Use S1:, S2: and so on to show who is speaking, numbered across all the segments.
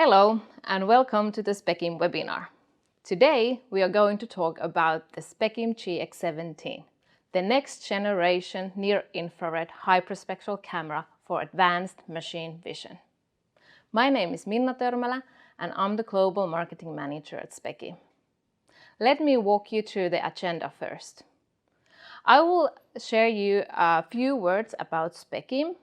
S1: Hello and welcome to the Specim webinar. Today we are going to talk about the Specim GX17, the next generation near-infrared hyperspectral camera for advanced machine vision. My name is Minna Törmälä and I'm the Global Marketing Manager at Specim. Let me walk you through the agenda first. I will share you a few words about Specim,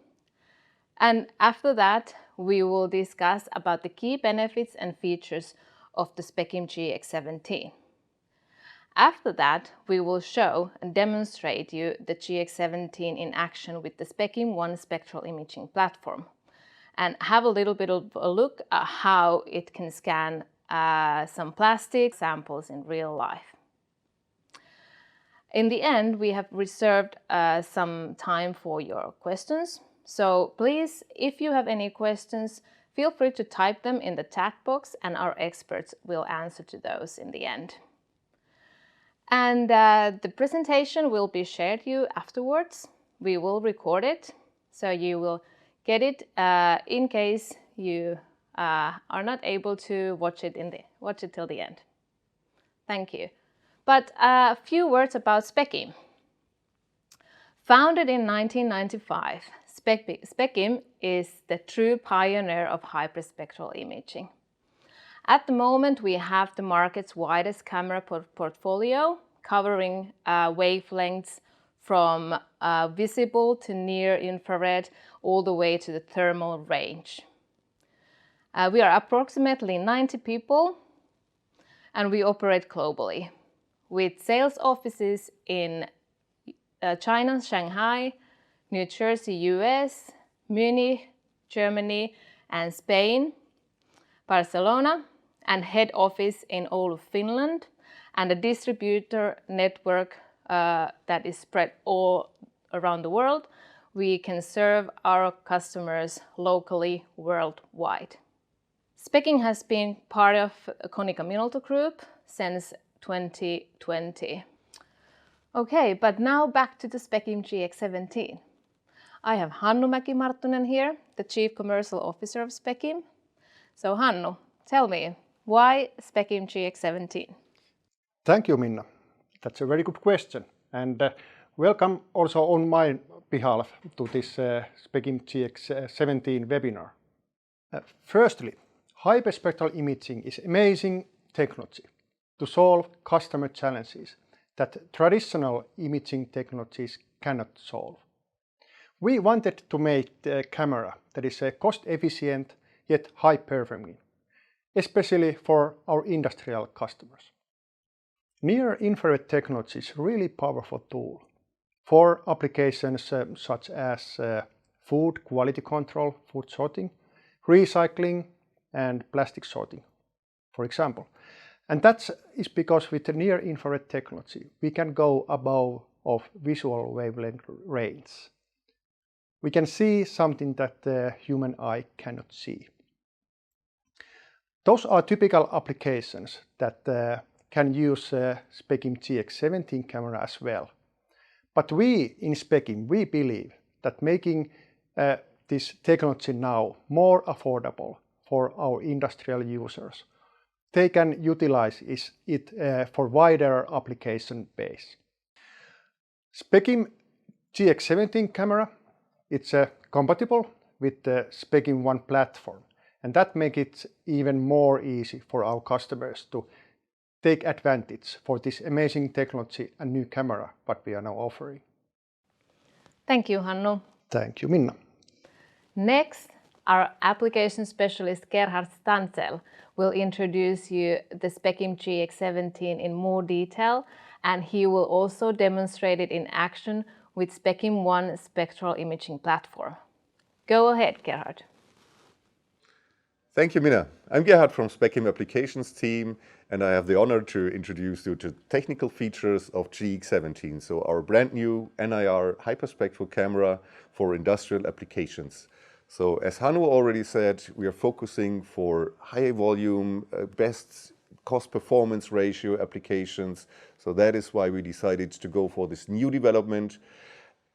S1: and after that we will discuss about the key benefits and features of the Specim GX17. After that, we will show and demonstrate you the GX17 in action with the SpecimONE spectral imaging platform and have a little bit of a look at how it can scan some plastic samples in real life. In the end, we have reserved some time for your questions. So please, if you have any questions, feel free to type them in the chat box and our experts will answer to those in the end. And the presentation will be shared to you afterwards. We will record it, so you will get it in case you are not able to watch it till the end. Thank you. But a few words about Specim. Founded in 1995, Specim is the true pioneer of hyperspectral imaging. At the moment, we have the market's widest camera portfolio, covering wavelengths from visible to near infrared, all the way to the thermal range. We are approximately 90 people, and we operate globally, with sales offices in China, Shanghai, New Jersey, US, Munich, Germany, and Spain, Barcelona, and head office in Oulu, Finland, and a distributor network that is spread all around the world. We can serve our customers locally worldwide. Specim has been part of Konica Minolta Group since 2020. Okay, but now back to the Specim GX17. I have Hannu Mäki-Marttunen here, the Chief Commercial Officer of Specim. So Hannu, tell me, why Specim GX17?
S2: Thank you, Minna. That's a very good question. And welcome also on my behalf to this Specim GX17 webinar. Firstly, hyperspectral imaging is amazing technology to solve customer challenges that traditional imaging technologies cannot solve. We wanted to make the camera that is cost efficient yet high performing, especially for our industrial customers. Near-infrared technology is a really powerful tool for applications such as food quality control, food sorting, recycling, and plastic sorting, for example. And that is because with the near-infrared technology, we can go above of visual wavelength range. We can see something that the human eye cannot see. Those are typical applications that can use Specim GX17 camera as well. But we in Specim, we believe that making this technology now more affordable for our industrial users, they can utilize it for wider application base. Specim GX17 camera, it's compatible with the SpecimONE platform, and that makes it even more easy for our customers to take advantage for this amazing technology and new camera what we are now offering.
S1: Thank you, Hannu.
S2: Thank you, Minna.
S1: Next, our Application Specialist Gerhard Stanzel will introduce you the Specim GX17 in more detail, and he will also demonstrate it in action with SpecimONE spectral imaging platform. Go ahead, Gerhard.
S3: Thank you, Minna. I'm Gerhard from Specim Applications team, and I have the honor to introduce you to technical features of GX17, so our brand new NIR hyperspectral camera for industrial applications. So as Hannu already said, we are focusing for high volume, best cost-performance ratio applications. So that is why we decided to go for this new development.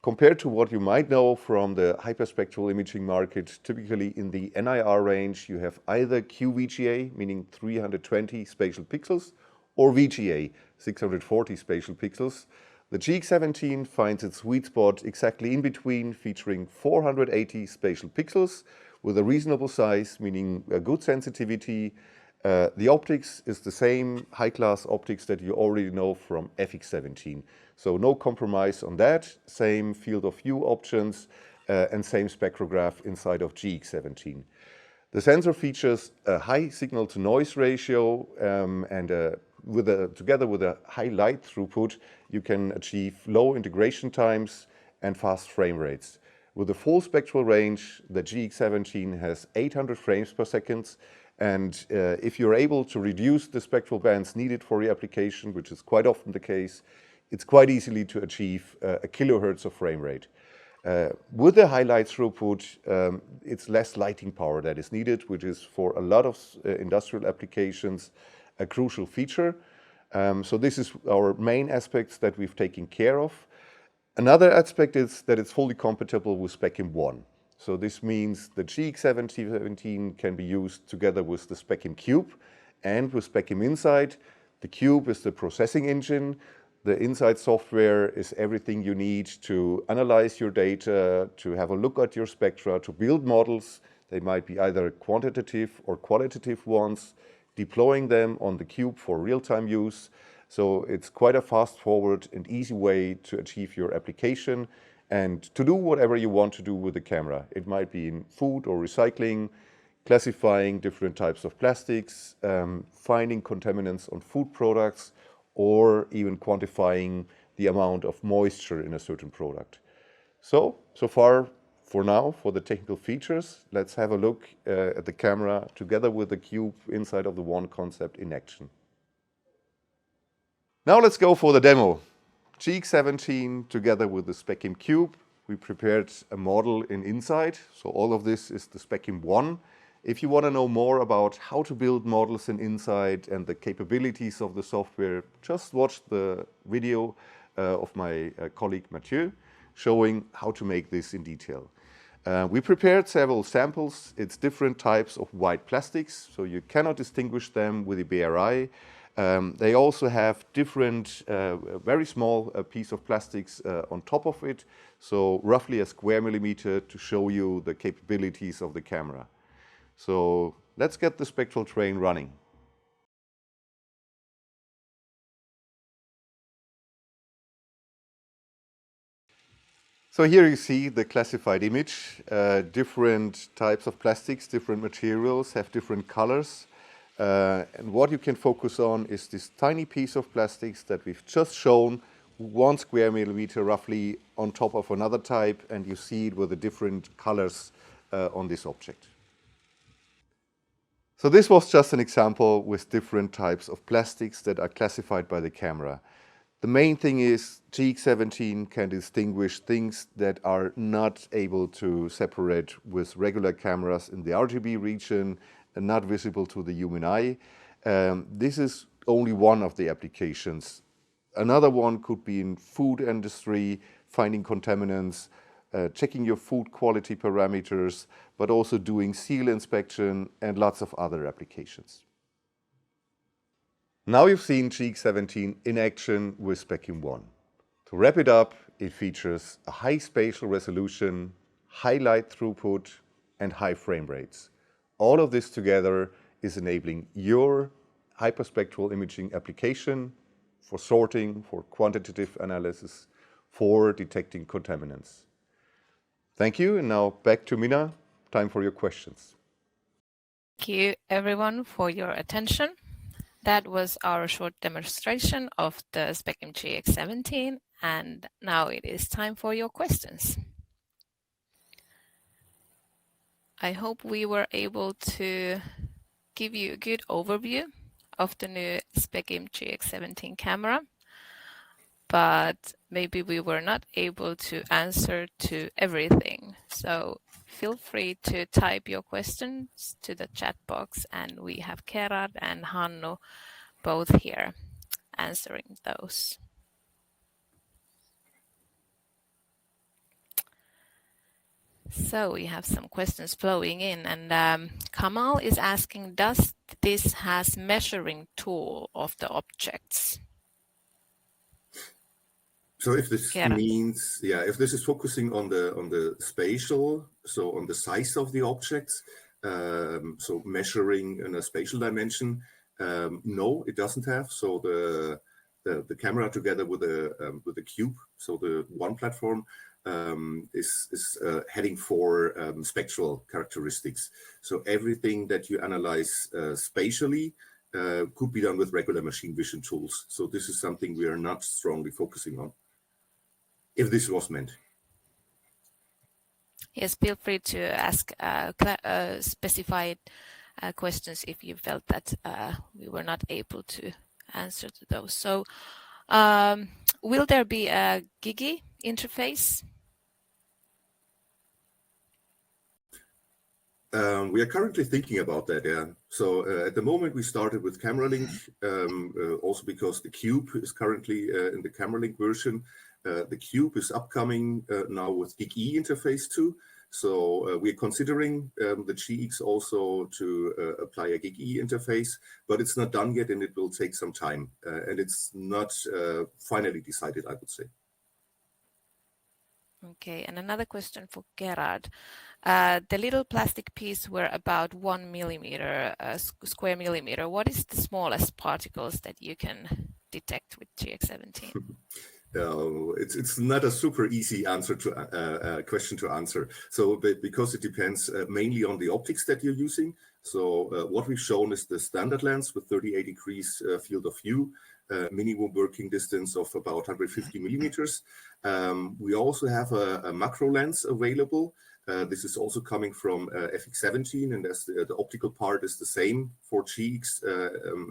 S3: Compared to what you might know from the hyperspectral imaging market, typically in the NIR range, you have either QVGA, meaning 320 spatial pixels, or VGA, 640 spatial pixels. The GX17 finds its sweet spot exactly in between, featuring 480 spatial pixels with a reasonable size, meaning a good sensitivity. The optics is the same high-class optics that you already know from FX17. So no compromise on that, same field of view options and same spectrograph inside of GX17. The sensor features a high signal-to-noise ratio and together with a high light throughput, you can achieve low integration times and fast frame rates. With the full spectral range, the GX17 has 800 frames per second, and if you're able to reduce the spectral bands needed for your application, which is quite often the case, it's quite easily to achieve a kilohertz of frame rate. With the high light throughput, it's less lighting power that is needed, which is for a lot of industrial applications a crucial feature. So this is our main aspects that we've taken care of. Another aspect is that it's fully compatible with SpecimONE. So this means the GX17 can be used together with the Specim Cube and with Specim Insight. The Cube is the processing engine. The Insight software is everything you need to analyze your data, to have a look at your spectra, to build models. They might be either quantitative or qualitative ones, deploying them on the Cube for real-time use. So it's quite a fast-forward and easy way to achieve your application and to do whatever you want to do with the camera. It might be in food or recycling, classifying different types of plastics, finding contaminants on food products, or even quantifying the amount of moisture in a certain product. So far, for now, for the technical features, let's have a look at the camera together with the Cube inside of the ONE concept in action. Now let's go for the demo. GX17 together with the Specim Cube. We prepared a model in Insight. So all of this is the SpecimONE. If you want to know more about how to build models in Insight and the capabilities of the software, just watch the video of my colleague Mathieu showing how to make this in detail. We prepared several samples. It's different types of white plastics, so you cannot distinguish them with the bare eye. They also have different, very small piece of plastics on top of it, so roughly a square millimeter to show you the capabilities of the camera. So let's get the spectral train running. So here you see the classified image. Different types of plastics, different materials, have different colors. And what you can focus on is this tiny piece of plastics that we've just shown, 1 square millimeter roughly on top of another type, and you see it with the different colors on this object. So this was just an example with different types of plastics that are classified by the camera. The main thing is GX17 can distinguish things that are not able to separate with regular cameras in the RGB region and not visible to the human eye. This is only one of the applications. Another one could be in food industry, finding contaminants, checking your food quality parameters, but also doing seal inspection and lots of other applications. Now you've seen GX17 in action with SpecimONE. To wrap it up, it features a high spatial resolution, high light throughput, and high frame rates. All of this together is enabling your hyperspectral imaging application for sorting, for quantitative analysis, for detecting contaminants. Thank you, and now back to Minna. Time for your questions.
S4: Thank you everyone for your attention. That was our short demonstration of the Specim GX17, and now it is time for your questions. I hope we were able to give you a good overview of the new Specim GX17 camera, but maybe we were not able to answer to everything. So feel free to type your questions to the chat box, and we have Gerhard and Hannu both here answering those. So we have some questions flowing in, and Kamal is asking, does this has measuring tool of the objects?
S5: So if this
S4: Gerhard.
S5: means, if this is focusing on the spatial, so on the size of the objects, so measuring in a spatial dimension, no, it doesn't have. So the camera together with the cube, so the one platform, is heading for spectral characteristics. So everything that you analyze spatially could be done with regular machine vision tools. So this is something we are not strongly focusing on, if this was meant.
S4: Yes, feel free to ask specified questions if you felt that we were not able to answer to those. So will there be a GIGI interface?
S5: We are currently thinking about that, yeah. So at the moment we started with Camera Link, also because the Cube is currently in the Camera Link version. The Cube is upcoming now with GIG-E interface too. So we're considering the GX also to apply a GIG-E interface, but it's not done yet and it will take some time. And it's not finally decided, I would say.
S4: Okay, and another question for Gerhard. The little plastic piece were about 1 millimeter, square millimeter. What is the smallest particles that you can detect with GX17?
S5: It's not a super easy answer to question to answer. So because it depends mainly on the optics that you're using. So what we've shown is the standard lens with 38 degrees field of view, minimum working distance of about 150 millimeters. We also have a macro lens available. This is also coming from FX17, and as the optical part is the same for GX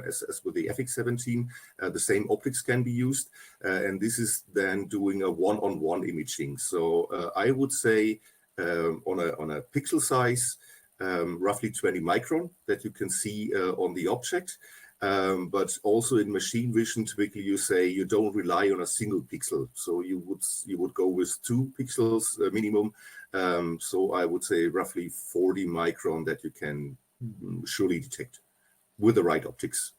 S5: as with the FX17, the same optics can be used. And this is then doing a one-on-one imaging. So I would say on a pixel size, roughly 20 micron that you can see on the object. But also in machine vision, typically you say you don't rely on a single pixel. So you would go with 2 pixels minimum. So I would say roughly 40 micron that you can surely detect with the right optics.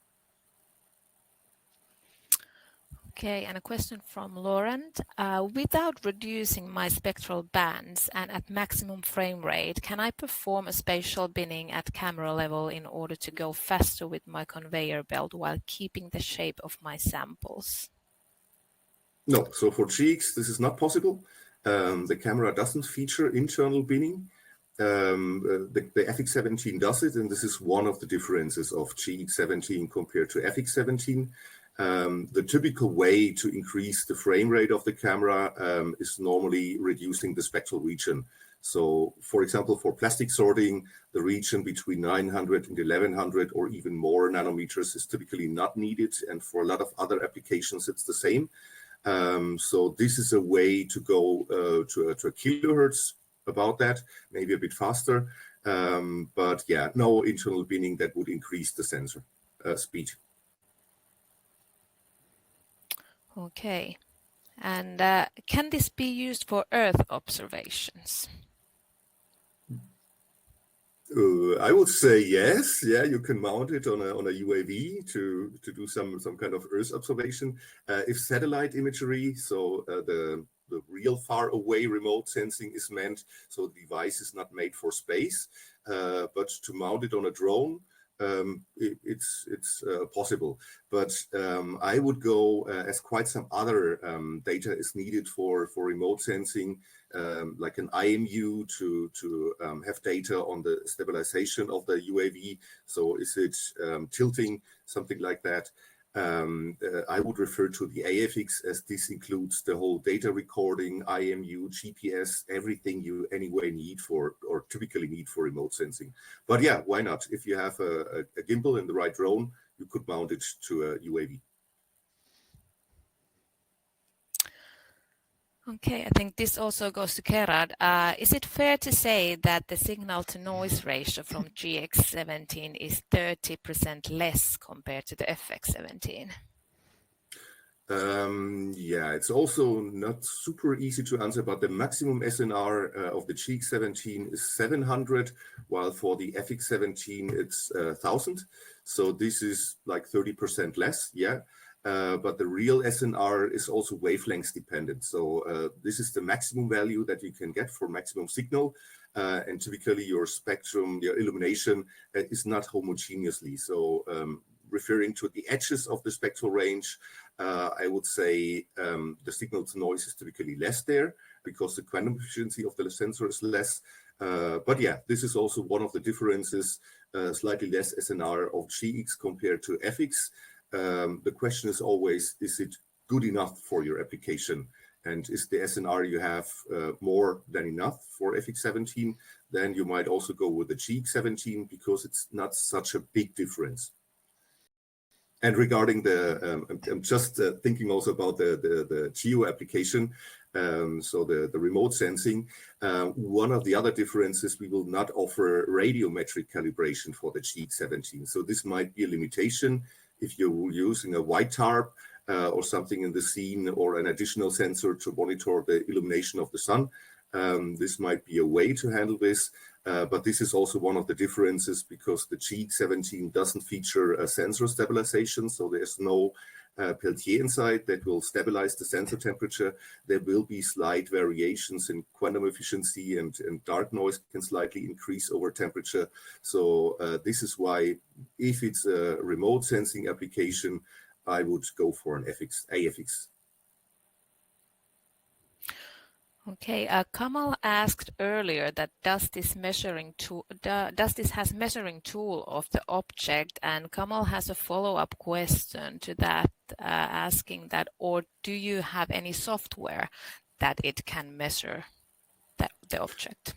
S4: Okay, and a question from Laurent. Without reducing my spectral bands and at maximum frame rate, can I perform a spatial binning at camera level in order to go faster with my conveyor belt while keeping the shape of my samples?
S5: No, so for GX, this is not possible. The camera doesn't feature internal binning. The FX17 does it, and this is one of the differences of GX17 compared to FX17. The typical way to increase the frame rate of the camera is normally reducing the spectral region. So, for example, for plastic sorting, the region between 900 and 1100 or even more nanometers is typically not needed. And for a lot of other applications, it's the same. So this is a way to go to a kilohertz about that, maybe a bit faster. But yeah, no internal binning that would increase the sensor speed.
S4: Okay, and can this be used for Earth observations?
S5: I would say yes. Yeah, you can mount it on a UAV to do some kind of Earth observation. If satellite imagery, so the real far away remote sensing is meant, so the device is not made for space, but to mount it on a drone, it's possible. But I would go as quite some other data is needed for remote sensing, like an IMU to have data on the stabilization of the UAV. So is it tilting, something like that? I would refer to the AFX, as this includes the whole data recording, IMU, GPS, everything you anyway need for, or typically need for remote sensing. But yeah, why not? If you have a gimbal and the right drone, you could mount it to a UAV.
S4: Okay, I think this also goes to Gerhard. Is it fair to say that the signal to noise ratio from GX17 is 30% less compared to the FX17?
S5: Yeah, it's also not super easy to answer, but the maximum SNR of the GX17 is 700, while for the FX17 it's 1000. So this is like 30% less, yeah. But the real SNR is also wavelengths dependent. So this is the maximum value that you can get for maximum signal. And typically your spectrum, your illumination is not homogeneously. So referring to the edges of the spectral range, I would say the signal to noise is typically less there because the quantum efficiency of the sensor is less. But yeah, this is also one of the differences, slightly less SNR of GX compared to FX. The question is always, is it good enough for your application? And is the SNR you have more than enough for FX17? Then you might also go with the GX17 because it's not such a big difference. And regarding the, I'm just thinking also about the geo application, so the remote sensing. One of the other differences, we will not offer radiometric calibration for the GX17. So this might be a limitation if you're using a white tarp or something in the scene or an additional sensor to monitor the illumination of the sun. This might be a way to handle this. But this is also one of the differences because the GX17 doesn't feature a sensor stabilization. So there's no Peltier inside that will stabilize the sensor temperature. There will be slight variations in quantum efficiency and dark noise can slightly increase over temperature. So this is why if it's a remote sensing application, I would go for an AFX.
S4: Okay, Kamal asked earlier that does this has measuring tool of the object, and Kamal has a follow-up question to that, asking that, or do you have any software that it can measure the object?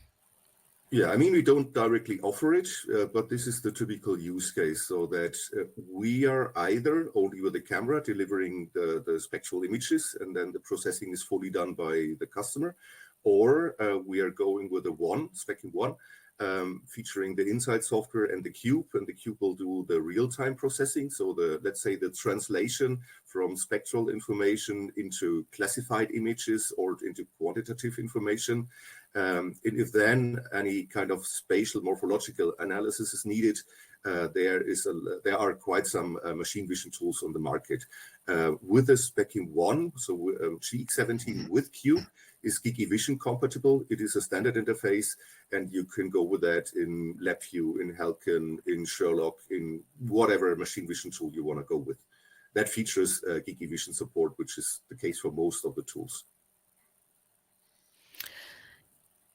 S5: Yeah, I mean, we don't directly offer it, but this is the typical use case, so that we are either only with the camera delivering the spectral images, and then the processing is fully done by the customer, or we are going with the SpecimONE, featuring the inside software and the cube will do the real-time processing. So let's say the translation from spectral information into classified images or into quantitative information. And if then any kind of spatial morphological analysis is needed, there are quite some machine vision tools on the market. With the SpecimONE, so GX17 with cube, is GigiVision compatible. It is a standard interface, and you can go with that in LabVIEW, in Helken, in Sherlock, in whatever machine vision tool you want to go with. That features GigiVision support, which is the case for most of the tools.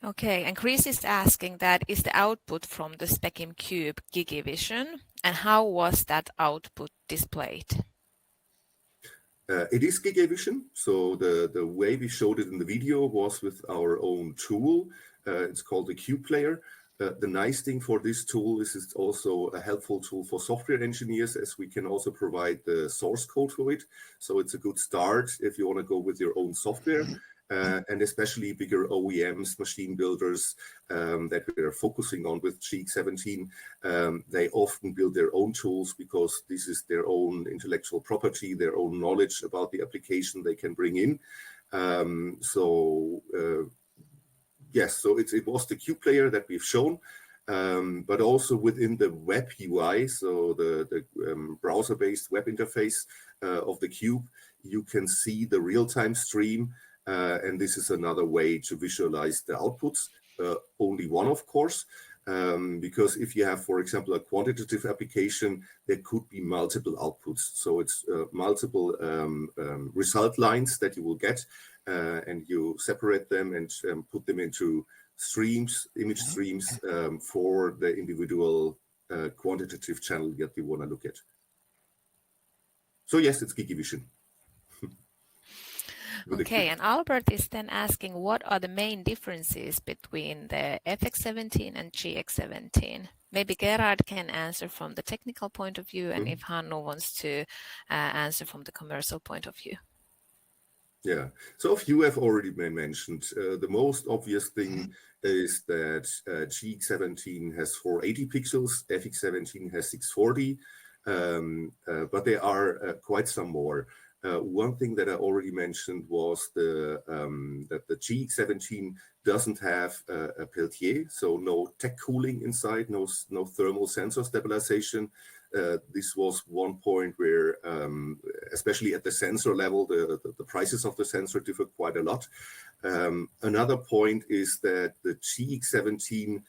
S4: Okay, and Chris is asking that is the output from the Specim Cube GigiVision, and how was that output displayed?
S5: It is GigiVision, so the way we showed it in the video was with our own tool. It's called the Cube Player. The nice thing for this tool is it's also a helpful tool for software engineers, as we can also provide the source code for it. So it's a good start if you want to go with your own software. And especially bigger OEMs, machine builders that we are focusing on with GX17, they often build their own tools because this is their own intellectual property, their own knowledge about the application they can bring in. Yes, so it was the Cube Player that we've shown, but also within the web UI, so the browser-based web interface of the Cube, you can see the real-time stream. And this is another way to visualize the outputs, only one, of course, because if you have, for example, a quantitative application, there could be multiple outputs. So it's multiple result lines that you will get, and you separate them and put them into streams, image streams for the individual quantitative channel that you want to look at. So yes, it's GigiVision.
S4: Okay, and Albert is then asking what are the main differences between the FX17 and GX17? Maybe Gerhard can answer from the technical point of view, and if Hannu wants to answer from the commercial point of view.
S5: Yeah, so if you have already been mentioned, the most obvious thing is that GX17 has 480 pixels, FX17 has 640, but there are quite some more. One thing that I already mentioned was that the GX17 doesn't have a Peltier, so no tech cooling inside, no thermal sensor stabilization. This was one point where, especially at the sensor level, the prices of the sensor differ quite a lot. Another point is that the GX17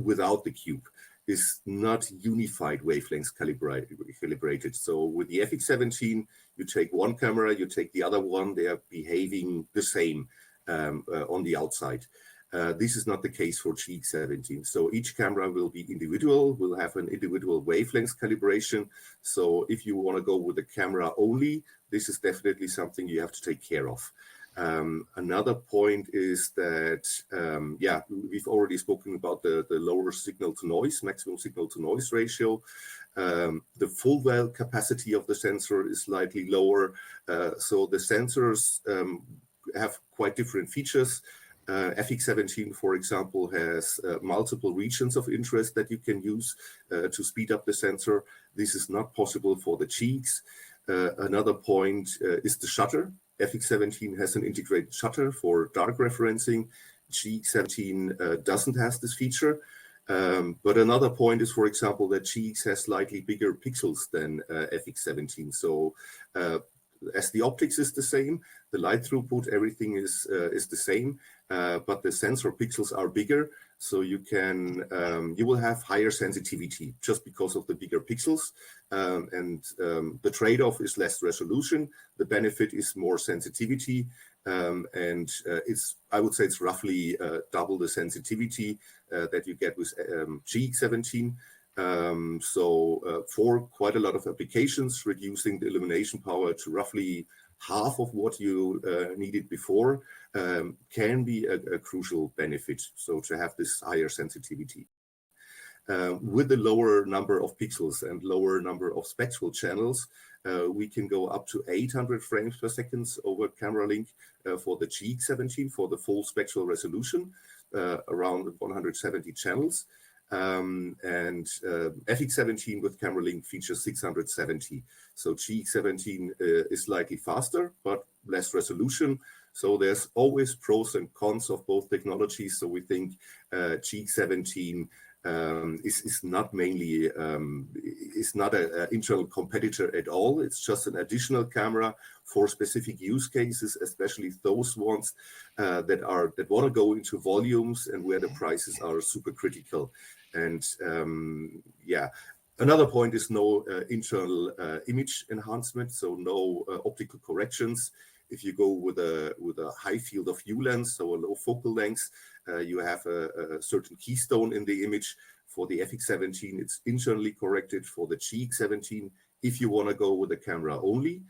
S5: without the cube is not unified wavelengths calibrated. So with the FX17, you take one camera, you take the other one, they are behaving the same on the outside. This is not the case for GX17. So each camera will be individual, will have an individual wavelengths calibration. So if you want to go with the camera only, this is definitely something you have to take care of. Another point is that, we've already spoken about the lower signal to noise, maximum signal to noise ratio. The full well capacity of the sensor is slightly lower. So the sensors have quite different features. FX17, for example, has multiple regions of interest that you can use to speed up the sensor. This is not possible for the GX. Another point is the shutter. FX17 has an integrated shutter for dark referencing. GX17 doesn't have this feature. But another point is, for example, that GX has slightly bigger pixels than FX17. So as the optics is the same, the light throughput, everything is the same, but the sensor pixels are bigger. So you will have higher sensitivity just because of the bigger pixels. The trade-off is less resolution. The benefit is more sensitivity. I would say it's roughly double the sensitivity that you get with GX17. For quite a lot of applications, reducing the illumination power to roughly half of what you needed before can be a crucial benefit. So to have this higher sensitivity. With the lower number of pixels and lower number of spectral channels, we can go up to 800 frames per second over camera link for the GX17 for the full spectral resolution, around 170 channels. FX17 with camera link features 670. So GX17 is slightly faster, but less resolution. So there's always pros and cons of both technologies. So we think GX17 is not mainly is not an internal competitor at all. It's just an additional camera for specific use cases, especially those ones that want to go into volumes and where the prices are super critical. And another point is no internal image enhancement, so no optical corrections. If you go with a high field of view lens, so a low focal length, you have a certain keystone in the image. For the FX17, it's internally corrected. For the GX17, if you want to go with a camera only,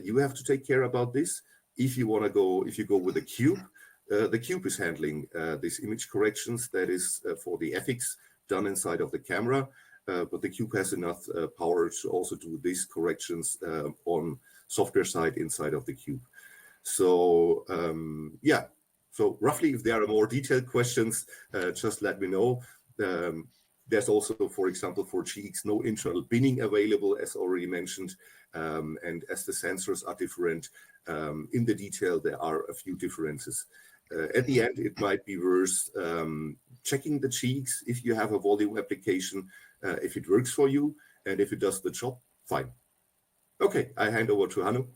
S5: you have to take care about this. If you go with a cube, the cube is handling these image corrections. That is for the FX done inside of the camera, but the cube has enough power to also do these corrections on software side inside of the cube. So so roughly, if there are more detailed questions, just let me know. There's also, for example, for GX, no internal binning available, as already mentioned. And as the sensors are different, in the detail, there are a few differences. At the end, it might be worth checking the GX if you have a volume application, if it works for you, and if it does the job, fine. Okay, I hand over to Hannu.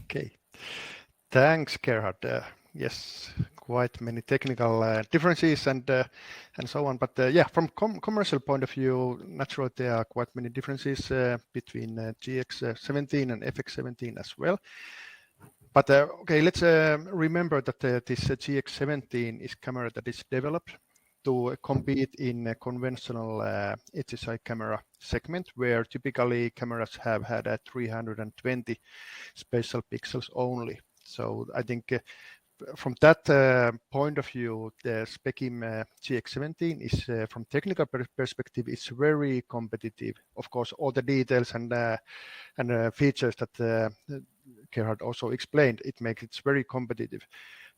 S2: Okay, thanks, Gerhard. Yes, quite many technical differences and so on. But from commercial point of view, naturally there are quite many differences between GX17 and FX17 as well. But okay, let's remember that this GX17 is camera that is developed to compete in a conventional HSI camera segment, where typically cameras have had 320 spatial pixels only. So I think from that point of view, the Specim GX17 is, from technical perspective, it's very competitive. Of course, all the details and features that Gerhard also explained, it makes it very competitive.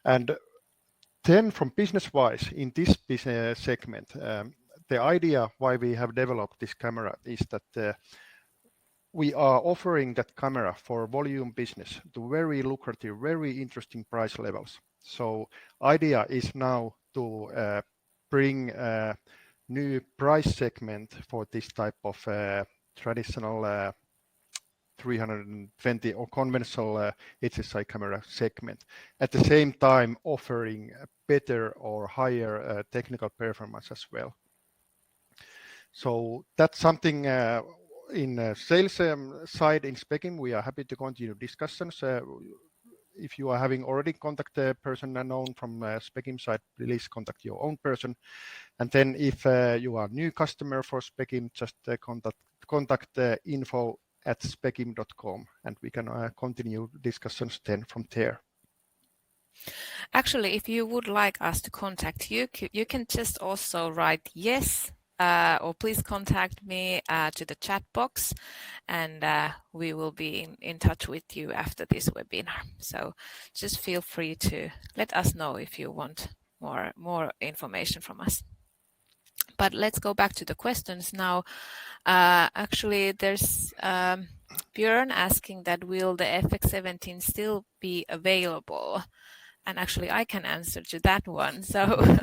S2: And then from business-wise, in this business segment, the idea why we have developed this camera is that we are offering that camera for volume business to very lucrative, very interesting price levels. So idea is now to bring a new price segment for this type of traditional 320 or conventional HSI camera segment. At the same time, offering better or higher technical performance as well. So that's something in sales side in Specim. We are happy to continue discussions. If you are having already contact a person known from Specim side, please contact your own person. And then if you are a new customer for Specim, just contact info@specim.com, and we can continue discussions then from there.
S4: Actually, if you would like us to contact you, you can just also write yes or please contact me to the chat box, and we will be in touch with you after this webinar. So just feel free to let us know if you want more information from us. But let's go back to the questions now. Actually, there's Björn asking that will the FX17 still be available? And actually, I can answer to that one. So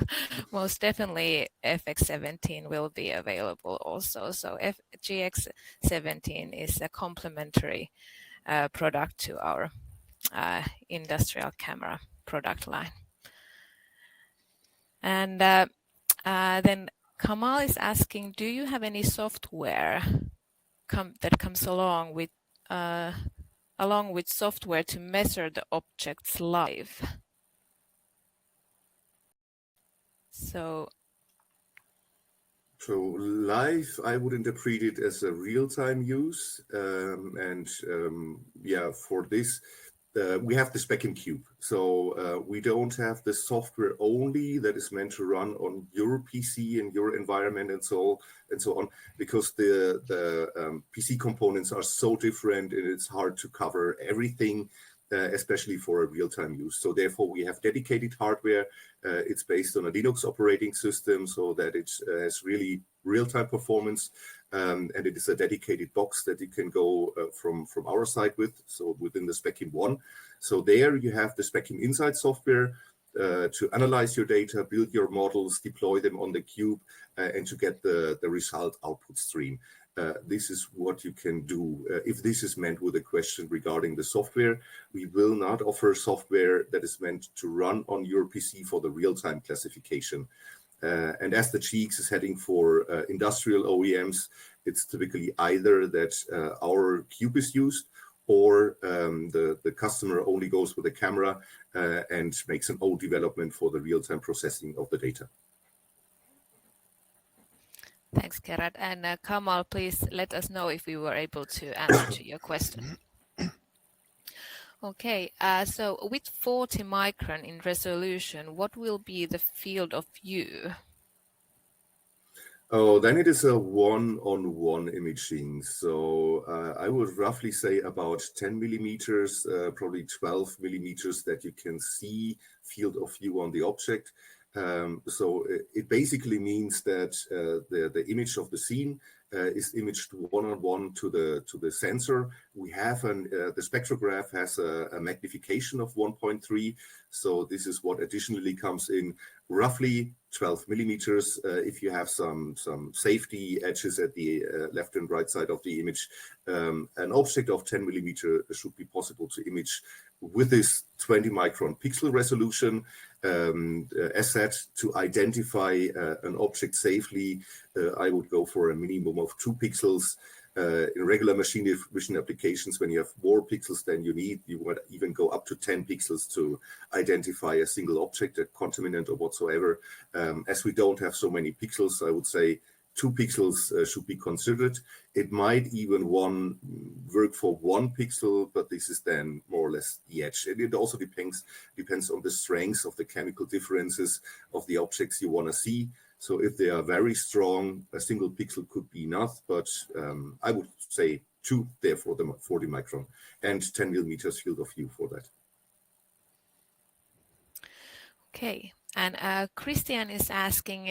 S4: most definitely FX17 will be available also. So GX17 is a complementary product to our industrial camera product line. And then Kamal is asking, do you have any software that comes along with software to measure the objects live? So
S5: live, I would interpret it as a real-time use, yeah, for this we have the Specim Cube. So we don't have the software only that is meant to run on your PC and your environment and so on, because the PC components are so different and it's hard to cover everything. Especially for a real-time use. So therefore we have dedicated hardware. It's based on a Linux operating system so that it has really real-time performance. And it is a dedicated box that you can go from our side with, so within the SpecimONE. So there you have the Specim Insight software to analyze your data, build your models, deploy them on the cube, and to get the result output stream. This is what you can do. If this is meant with a question regarding the software, we will not offer software that is meant to run on your PC for the real-time classification. And as the GX is heading for industrial OEMs, it's typically either that our cube is used or the customer only goes with a camera and makes an own development for the real-time processing of the data.
S4: Thanks, Gerhard. And Kamal, please let us know if we were able to answer to your question. Okay, so with 40 micron in resolution, what will be the field of view?
S5: Oh, then it is a one-on-one imaging. So I would roughly say about 10 millimeters, probably 12 millimeters that you can see field of view on the object. So it basically means that the image of the scene is imaged one-on-one to the sensor. We have the spectrograph has a magnification of 1.3. So this is what additionally comes in, roughly 12 millimeters. If you have some safety edges at the left and right side of the image, an object of 10 millimeter should be possible to image with this 20 micron pixel resolution. As said, to identify an object safely, I would go for a minimum of 2 pixels. In regular machine vision applications, when you have more pixels than you need, you would even go up to 10 pixels to identify a single object, a contaminant or whatsoever. As we don't have so many pixels, I would say 2 pixels should be considered. It might even work for 1 pixel, but this is then more or less the edge. And it also depends on the strength of the chemical differences of the objects you want to see. So if they are very strong, a single pixel could be enough, but I would say 2 there for the 40 micron and 10 millimeters field of view for that.
S4: Okay, And Christian is asking,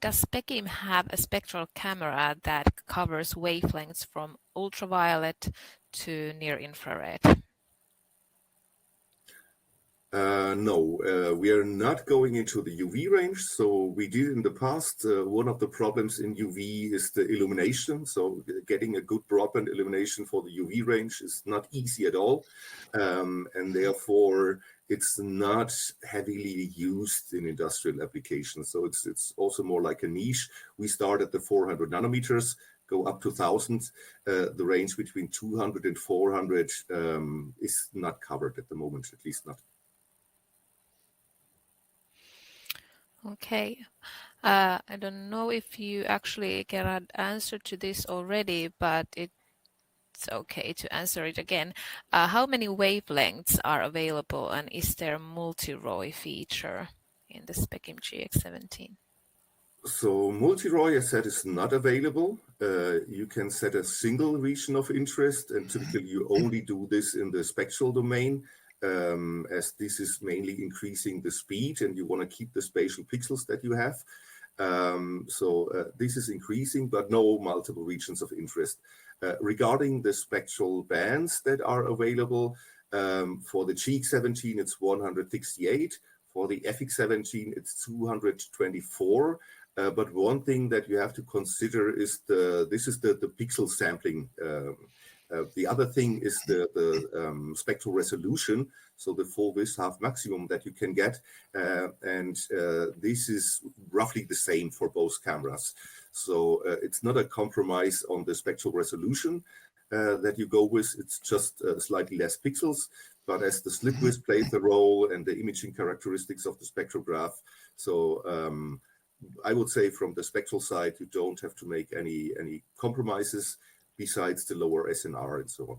S4: does Specim have a spectral camera that covers wavelengths from ultraviolet to near infrared?
S5: No, we are not going into the UV range. So we did in the past. One of the problems in UV is the illumination. So getting a good broadband illumination for the UV range is not easy at all. And therefore, it's not heavily used in industrial applications. So it's also more like a niche. We start at the 400 nanometers, go up to 1000. The range between 200 and 400 is not covered at the moment, at least not.
S4: Okay. I don't know if you actually, Gerhard, answered to this already, but it's okay to answer it again. How many wavelengths are available, and is there a multi-ROI feature in the Specim GX17?
S5: So multi-ROI, as said, is not available. You can set a single region of interest, and typically you only do this in the spectral domain, as this is mainly increasing the speed and you want to keep the spatial pixels that you have. This is increasing, but no multiple regions of interest. Regarding the spectral bands that are available, for the GX17, it's 168. For the FX17, it's 224. But one thing that you have to consider is this is the pixel sampling. The other thing is the spectral resolution, so the full width half maximum that you can get, and this is roughly the same for both cameras. So it's not a compromise on the spectral resolution that you go with. It's just slightly less pixels, but as the slit width plays a role and the imaging characteristics of the spectrograph, so I would say from the spectral side, you don't have to make any compromises besides the lower SNR and so on.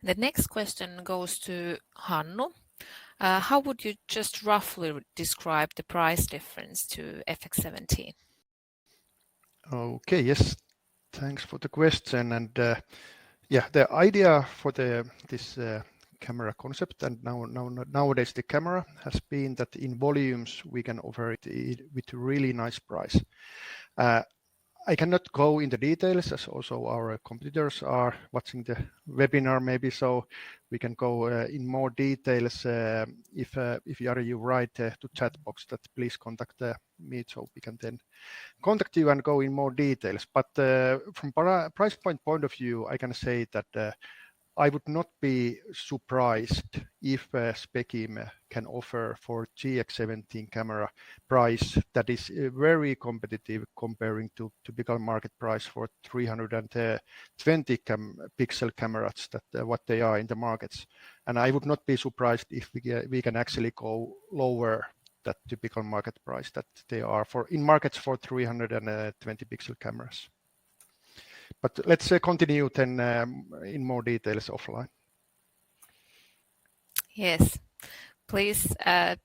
S4: The next question goes to Hannu. How would you just roughly describe the price difference to FX17?
S2: Okay, yes, thanks for the question. And yeah, the idea for this camera concept and nowadays the camera has been that in volumes we can offer it with a really nice price. I cannot go into details, as also our competitors are watching the webinar maybe, so we can go in more details if you write to chat box that please contact me, so we can then contact you and go in more details. But from price point of view, I can say that I would not be surprised if Specim can offer for GX17 camera price that is very competitive comparing to typical market price for 320 pixel cameras that what they are in the markets. And I would not be surprised if we can actually go lower that typical market price that they are for in markets for 320 pixel cameras. But let's continue then in more details offline.
S4: Yes, please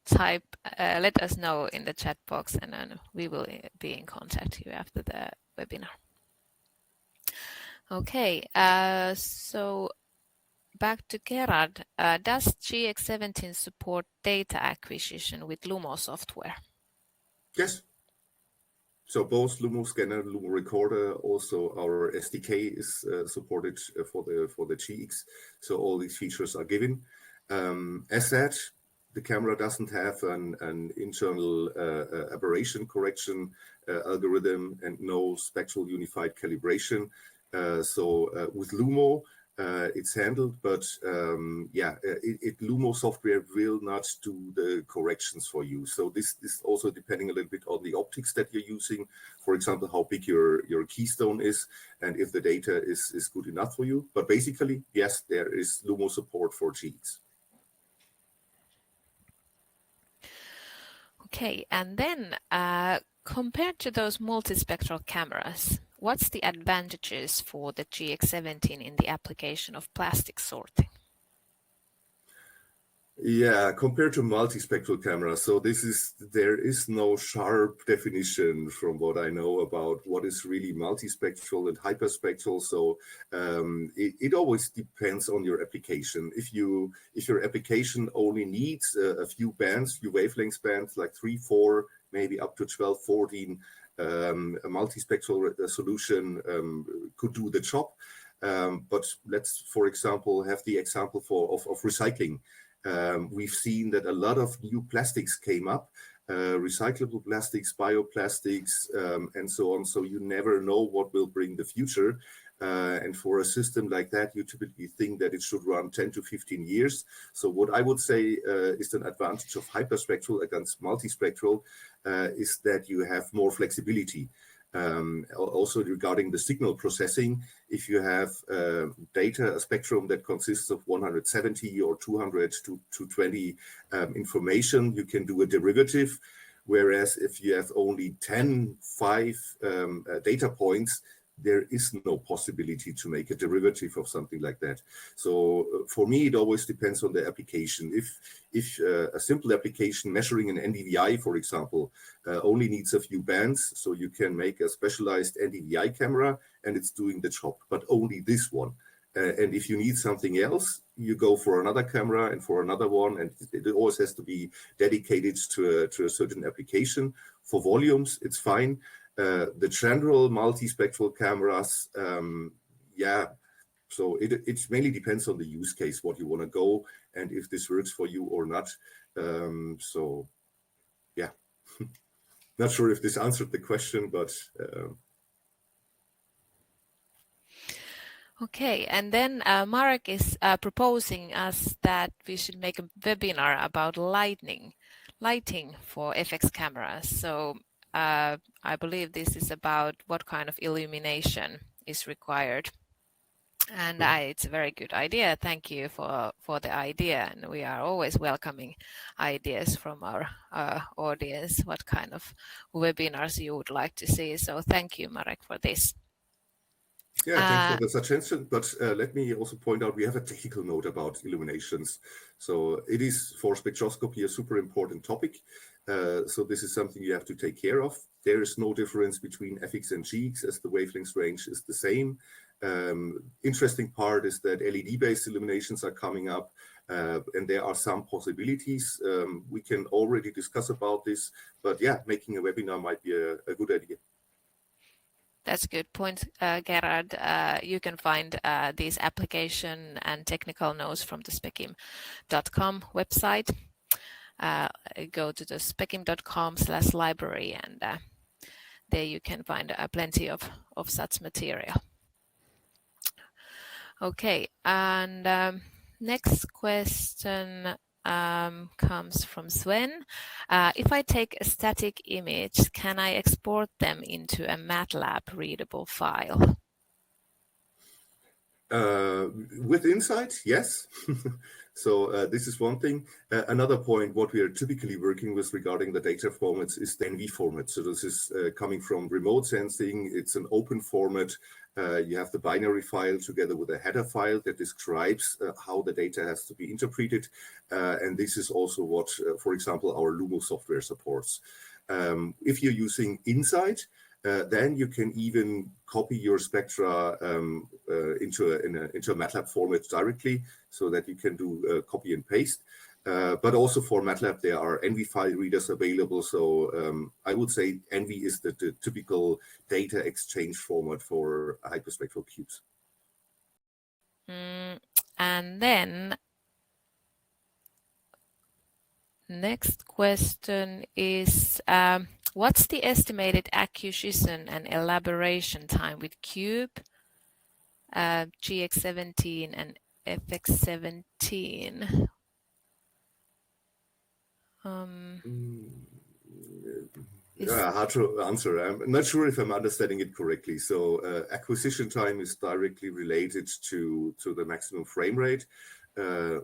S4: type, let us know in the chat box, and then we will be in contact with you after the webinar. Okay, so back to Gerhard. Does GX17 support data acquisition with Lumo software?
S5: Yes. So both Lumo Scanner, Lumo Recorder, also our SDK is supported for the GX. So all these features are given. As said, the camera doesn't have an internal aberration correction algorithm and no spectral unified calibration. With Lumo, it's handled, but Lumo software will not do the corrections for you. So this is also depending a little bit on the optics that you're using. For example, how big your keystone is, and if the data is good enough for you. But basically, yes, there is Lumo support for GX.
S4: Okay, and then compared to those multispectral cameras, what's the advantages for the GX17 in the application of plastic sorting?
S5: Yeah, compared to multispectral cameras, so there is no sharp definition from what I know about what is really multispectral and hyperspectral. So it always depends on your application. If your application only needs a few bands, few wavelength bands, like 3, 4, maybe up to 12, 14, a multispectral solution could do the job. But let's, for example, have the example of recycling. We've seen that a lot of new plastics came up, recyclable plastics, bioplastics, and so on. So you never know what will bring the future. And for a system like that, you typically think that it should run 10 to 15 years. So what I would say is an advantage of hyperspectral against multispectral is that you have more flexibility. Also regarding the signal processing, if you have data, a spectrum that consists of 170 or 200 to 220 information, you can do a derivative. Whereas if you have only 10, 5 data points, there is no possibility to make a derivative of something like that. So for me, it always depends on the application. If a simple application measuring an NDVI, for example, only needs a few bands, so you can make a specialized NDVI camera and it's doing the job, but only this one. And if you need something else, you go for another camera and for another one, and it always has to be dedicated to a certain application. For volumes, it's fine. The general multispectral cameras, so it mainly depends on the use case, what you want to go, and if this works for you or not. So, yeah, not sure if this answered the question, but...
S4: Okay, and then Marek is proposing us that we should make a webinar about lighting for FX cameras. So I believe this is about what kind of illumination is required. And it's a very good idea. Thank you for the idea. And we are always welcoming ideas from our audience, what kind of webinars you would like to see. So thank you, Marek, for this.
S5: Yeah, thanks for the suggestion. But let me also point out, we have a technical note about illuminations. So it is for spectroscopy a super important topic. So this is something you have to take care of. There is no difference between FX and GX as the wavelength range is the same. Interesting part is that LED-based illuminations are coming up, and there are some possibilities. We can already discuss about this, but yeah, making a webinar might be a good idea.
S4: That's a good point, Gerhard. You can find these application and technical notes from the Specim.com website. Go to the specim.com/library, and there you can find plenty of such material. Okay, and next question comes from Sven. If I take a static image, can I export them into a MATLAB readable file?
S5: With Insight, yes. So this is one thing. Another point, what we are typically working with regarding the data formats is the NV format. So this is coming from remote sensing. It's an open format. You have the binary file together with a header file that describes how the data has to be interpreted. And this is also what, for example, our Lumo software supports. If you're using Insight, then you can even copy your spectra into a MATLAB format directly, so that you can do copy and paste. But also for MATLAB, there are NV file readers available. So I would say NV is the typical data exchange format for hyperspectral cubes.
S4: And then next question is, what's the estimated acquisition and elaboration time with Cube, GX17 and FX17?
S5: Hard to answer. I'm not sure if I'm understanding it correctly. So acquisition time is directly related to the maximum frame rate.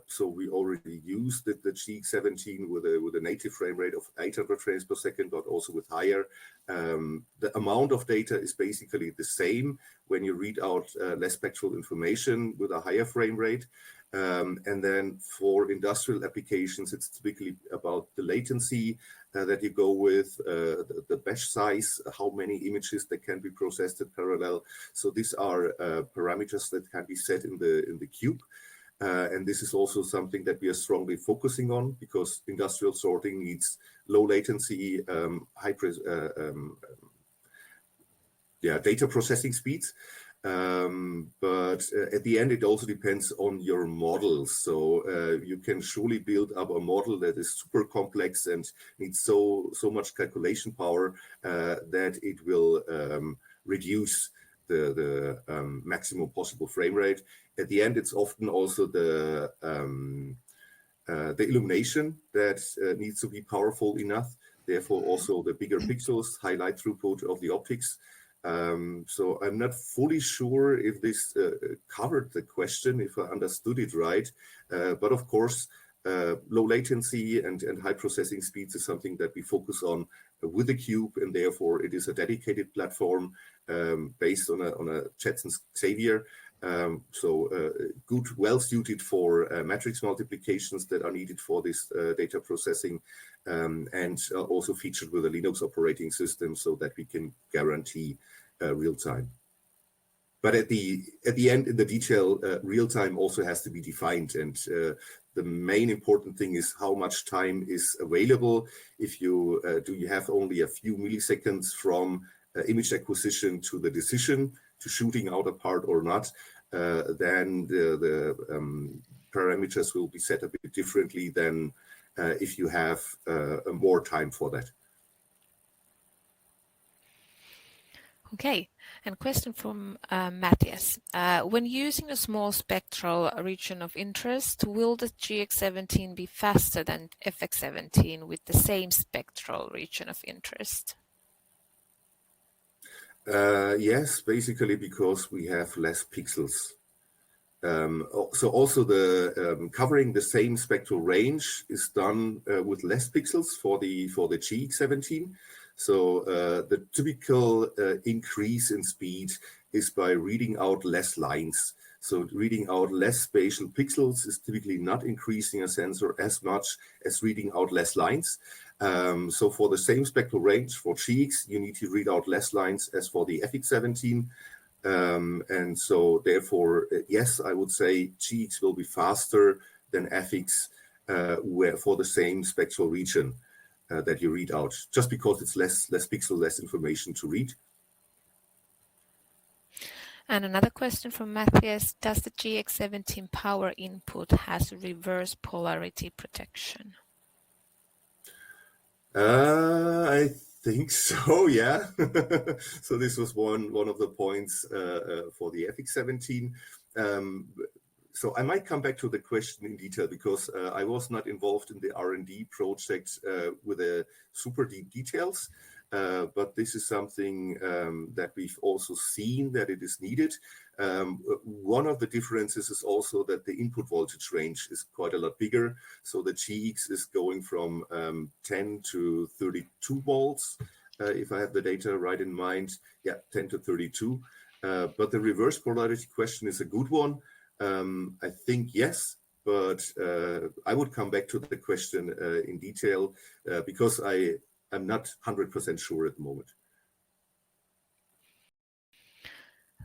S5: So we already used the GX17 with a native frame rate of 800 frames per second, but also with higher. The amount of data is basically the same when you read out less spectral information with a higher frame rate. And then for industrial applications, it's typically about the latency that you go with, the batch size, how many images that can be processed in parallel. So these are parameters that can be set in the cube. And this is also something that we are strongly focusing on, because industrial sorting needs low latency, data processing speeds. But at the end, it also depends on your models. So you can surely build up a model that is super complex and needs so much calculation power that it will reduce the maximum possible frame rate. At the end, it's often also the illumination that needs to be powerful enough. Therefore, also the bigger pixels, high light throughput of the optics. So I'm not fully sure if this covered the question, if I understood it right. But of course, low latency and high processing speeds is something that we focus on with the Cube, and therefore it is a dedicated platform based on a Jetson's Xavier. Good, well suited for matrix multiplications that are needed for this data processing, and also featured with a Linux operating system so that we can guarantee real time. But at the end, in the detail, real time also has to be defined, and the main important thing is how much time is available. If you do you have only a few milliseconds from image acquisition to the decision to shooting out a part or not, then the parameters will be set a bit differently than if you have more time for that.
S4: Okay, and question from Matthias. When using a small spectral region of interest, will the GX17 be faster than FX17 with the same spectral region of interest?
S5: Yes, basically because we have less pixels. So also the covering the same spectral range is done with less pixels for the GX17. So the typical increase in speed is by reading out less lines. So reading out less spatial pixels is typically not increasing a sensor as much as reading out less lines. So for the same spectral range for GX, you need to read out less lines as for the FX17. And so therefore, yes, I would say GX will be faster than FX where for the same spectral region that you read out, just because it's less pixel, less information to read.
S4: And another question from Matthias, does the GX17 power input has reverse polarity protection?
S5: I think so, yeah. So this was one of the points for the FX17. So I might come back to the question in detail, because I was not involved in the R&D project with the super deep details, but this is something that we've also seen that it is needed. One of the differences is also that the input voltage range is quite a lot bigger. So the GX is going from 10 to 32 volts, if I have the data right in mind. Yeah, 10 to 32. But the reverse polarity question is a good one. I think yes, but I would come back to the question in detail because I'm not 100% sure at the moment.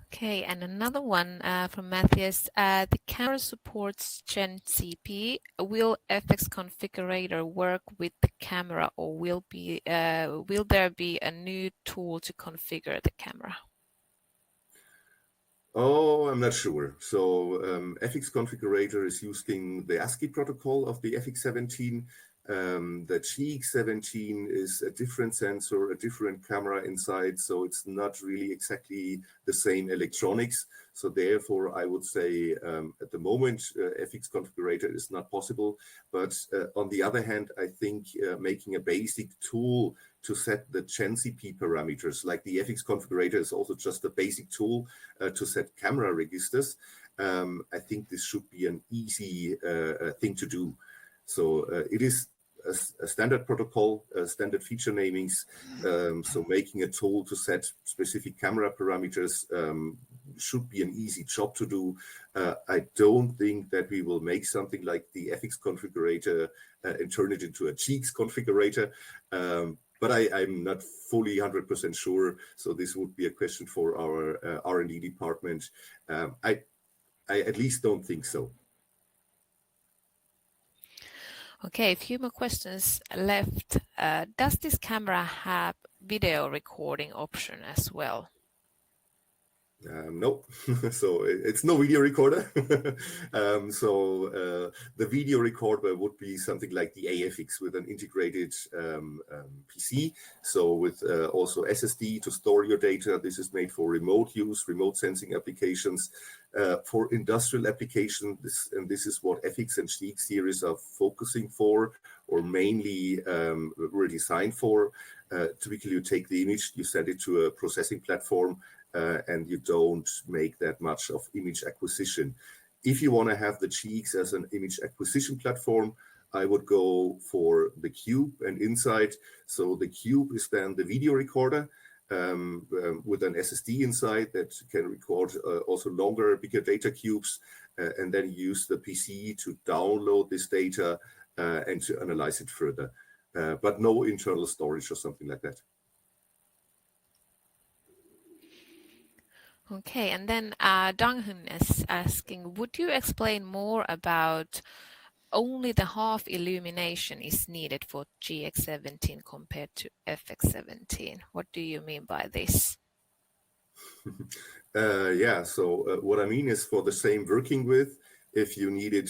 S4: Okay, and another one from Matthias. The camera supports Gen CP. Will FX configurator work with the camera, or will there be a new tool to configure the camera?
S5: Oh, I'm not sure. So FX configurator is using the ASCII protocol of the FX17. The GX17 is a different sensor, a different camera inside, so it's not really exactly the same electronics. So therefore, I would say at the moment, FX configurator is not possible. But on the other hand, I think making a basic tool to set the Gen CP parameters, like the FX configurator is also just a basic tool to set camera registers. I think this should be an easy thing to do. So it is a standard protocol, standard feature namings. So making a tool to set specific camera parameters should be an easy job to do. I don't think that we will make something like the FX configurator and turn it into a GX configurator. But I'm not fully 100% sure. So this would be a question for our R&D department. I at least don't think so.
S4: Okay, a few more questions left. Does this camera have video recording option as well?
S5: No, so it's no video recorder. The video recorder would be something like the AFX with an integrated PC. So with also SSD to store your data. This is made for remote use, remote sensing applications. For industrial application, this is what FX and GX series are focusing for, or mainly were designed for. Typically, you take the image, you send it to a processing platform, and you don't make that much of image acquisition. If you want to have the GX as an image acquisition platform, I would go for the Cube and Inside. So the Cube is then the video recorder with an SSD inside that can record also longer, bigger data cubes, and then use the PC to download this data and to analyze it further. But no internal storage or something like that.
S4: Okay, and then Dong-Hun is asking, would you explain more about only the half illumination is needed for GX17 compared to FX17? What do you mean by this?
S5: Yeah, so what I mean is for the same working width, if you needed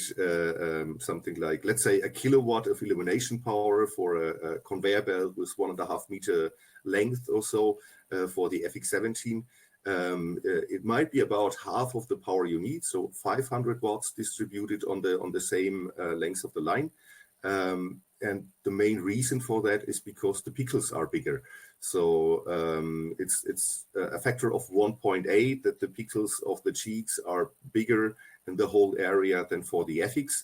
S5: something like, let's say, 1 kilowatt of illumination power for a conveyor belt with 1.5 meter length or so for the FX17, it might be about half of the power you need, so 500 watts distributed on the same length of the line. And the main reason for that is because the pixels are bigger. So it's a factor of 1.8 that the pixels of the GX are bigger in the whole area than for the FX,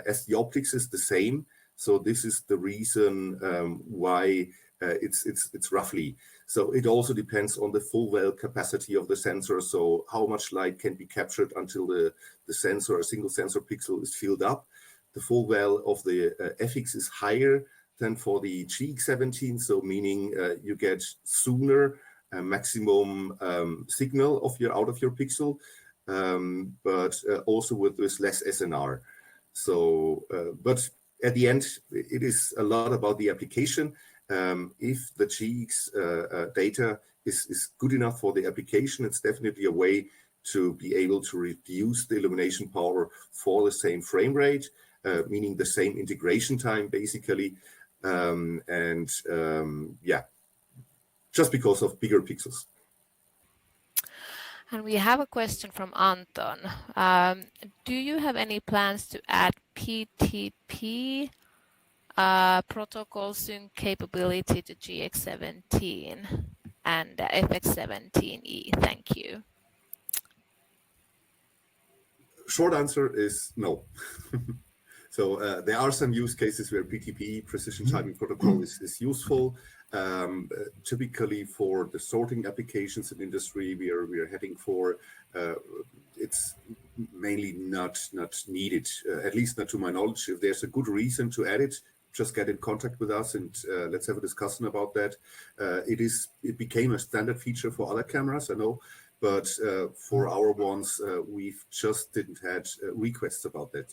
S5: as the optics is the same. So this is the reason why it's roughly. So it also depends on the full well capacity of the sensor. So how much light can be captured until the sensor, a single sensor pixel, is filled up. The full well of the FX is higher than for the GX17, so meaning you get sooner maximum signal out of your pixel, but also with less SNR. So, but at the end, it is a lot about the application. If the GX data is good enough for the application, it's definitely a way to be able to reduce the illumination power for the same frame rate, meaning the same integration time, basically. Yeah, just because of bigger pixels.
S4: And we have a question from Anton. Do you have any plans to add PTP protocol sync capability to GX17 and FX17E? Thank you.
S5: Short answer is no. So there are some use cases where PTP, precision timing protocol, is useful. Typically for the sorting applications in industry we are heading for, it's mainly not needed, at least not to my knowledge. If there's a good reason to add it, just get in contact with us and let's have a discussion about that. It became a standard feature for other cameras, I know, but for our ones, we've just didn't had requests about that.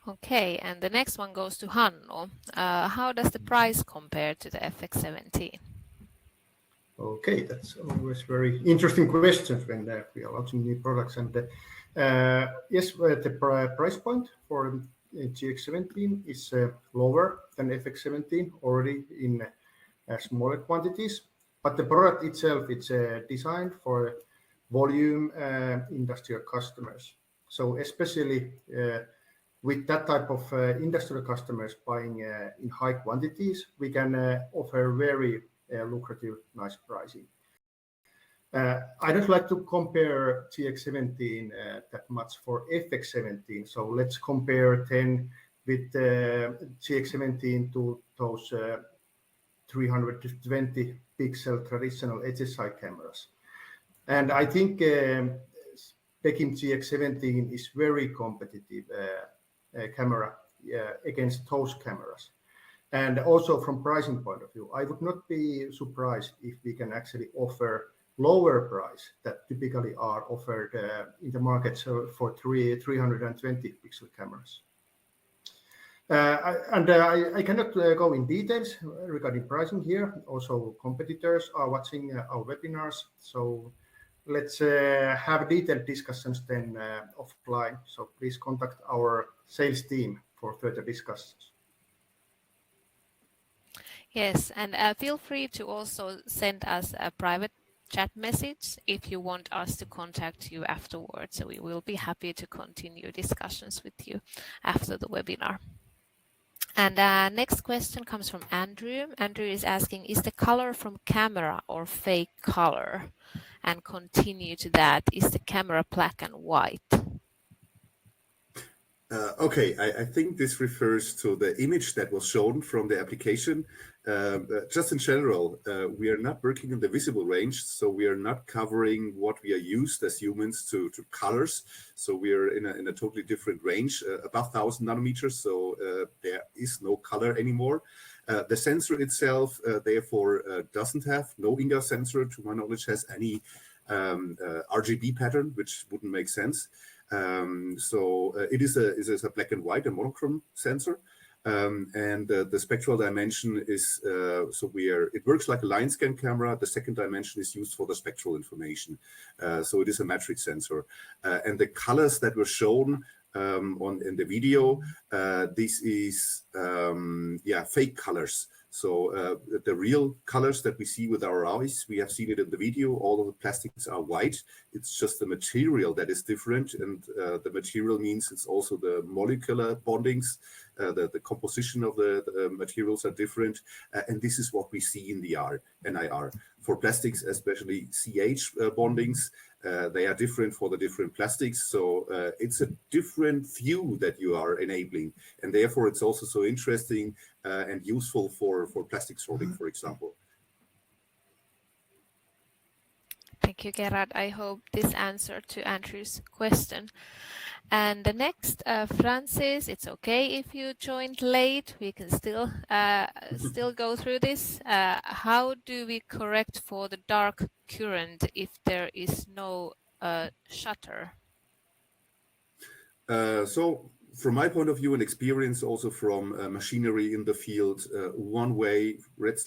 S4: Okay, and the next one goes to Hannu. How does the price compare to the FX17?
S2: Okay, that's always very interesting questions when we are launching new products. And yes, the price point for GX17 is lower than FX17 already in smaller quantities. But the product itself, it's designed for volume industrial customers. So especially with that type of industrial customers buying in high quantities, we can offer very lucrative, nice pricing. I don't like to compare GX17 that much for FX17. So let's compare 10 with GX17 to those
S6: 320 pixel traditional HSI cameras. And I think Specim GX17 is very competitive camera against those cameras. And also from pricing point of view, I would not be surprised if we can actually offer lower price that typically are offered in the market for 320 pixel cameras. I cannot go in details regarding pricing here. Also, competitors are watching our webinars. So let's have detailed discussions then offline. So please contact our sales team for further discussions.
S4: Yes, and feel free to also send us a private chat message if you want us to contact you afterwards. So we will be happy to continue discussions with you after the webinar. And next question comes from Andrew. Andrew is asking, is the color from camera or fake color? And continue to that, is the camera black and white?
S5: Okay, I think this refers to the image that was shown from the application. Just in general, we are not working in the visible range, so we are not covering what we are used as humans to colors. So we are in a totally different range, above 1000 nanometers, so there is no color anymore. The sensor itself, therefore, doesn't have, no NIR sensor, to my knowledge, has any RGB pattern, which wouldn't make sense. So it is a black and white, a monochrome sensor. And the spectral dimension is, it works like a line scan camera. The second dimension is used for the spectral information. So it is a matrix sensor. And the colors that were shown in the video, this is, fake colors. So the real colors that we see with our eyes, we have seen it in the video, all of the plastics are white. It's just the material that is different. And the material means it's also the molecular bondings, the composition of the materials are different. And this is what we see in the NIR. For plastics, especially CH bondings, they are different for the different plastics. So it's a different view that you are enabling. And therefore, it's also so interesting and useful for plastic sorting, for example.
S4: Thank you, Gerhard. I hope this answered to Andrew's question. And the next, Francis, it's okay if you joined late. We can still go through this. How do we correct for the dark current if there is no shutter?
S5: So from my point of view and experience also from machinery in the field, one way, let's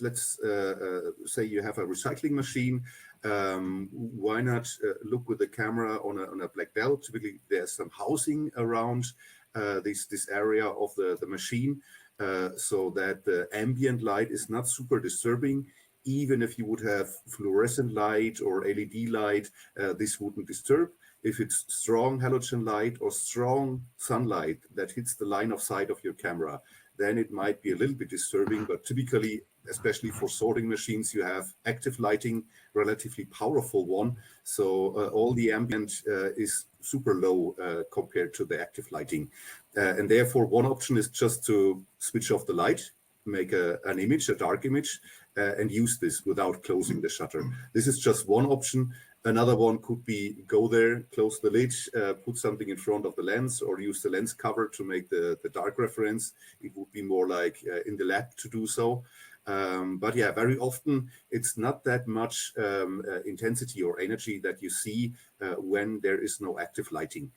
S5: say you have a recycling machine. Why not look with the camera on a black belt? Typically, there's some housing around this area of the machine, so that the ambient light is not super disturbing. Even if you would have fluorescent light or LED light, this wouldn't disturb. If it's strong halogen light or strong sunlight that hits the line of sight of your camera, then it might be a little bit disturbing. But typically, especially for sorting machines, you have active lighting, relatively powerful one. So all the ambient is super low compared to the active lighting. And therefore, one option is just to switch off the light, make an image, a dark image, and use this without closing the shutter. This is just one option. Another one could be go there, close the lid, put something in front of the lens, or use the lens cover to make the dark reference. It would be more like in the lab to do so. But yeah, very often it's not that much intensity or energy that you see when there is no active lighting,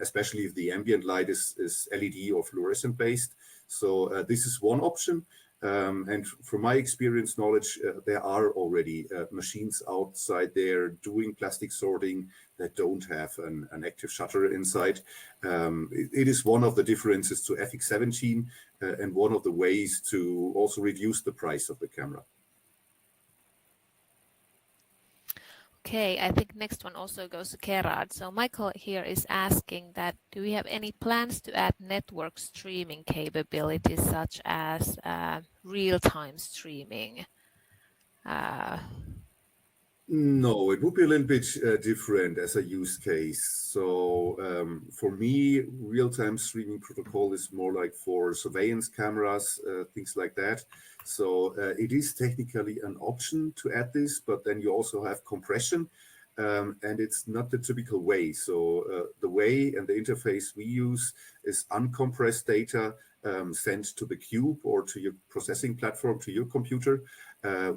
S5: especially if the ambient light is LED or fluorescent based. So this is one option. And from my experience knowledge, there are already machines outside there doing plastic sorting that don't have an active shutter inside. It is one of the differences to FX17 and one of the ways to also reduce the price of the camera.
S4: Okay, I think next one also goes to Gerhard. So Michael here is asking that, do we have any plans to add network streaming capabilities such as real-time streaming?
S5: No, it would be a little bit different as a use case. So for me, real-time streaming protocol is more like for surveillance cameras, things like that. So it is technically an option to add this, but then you also have compression, and it's not the typical way. So the way and the interface we use is uncompressed data sent to the cube or to your processing platform, to your computer,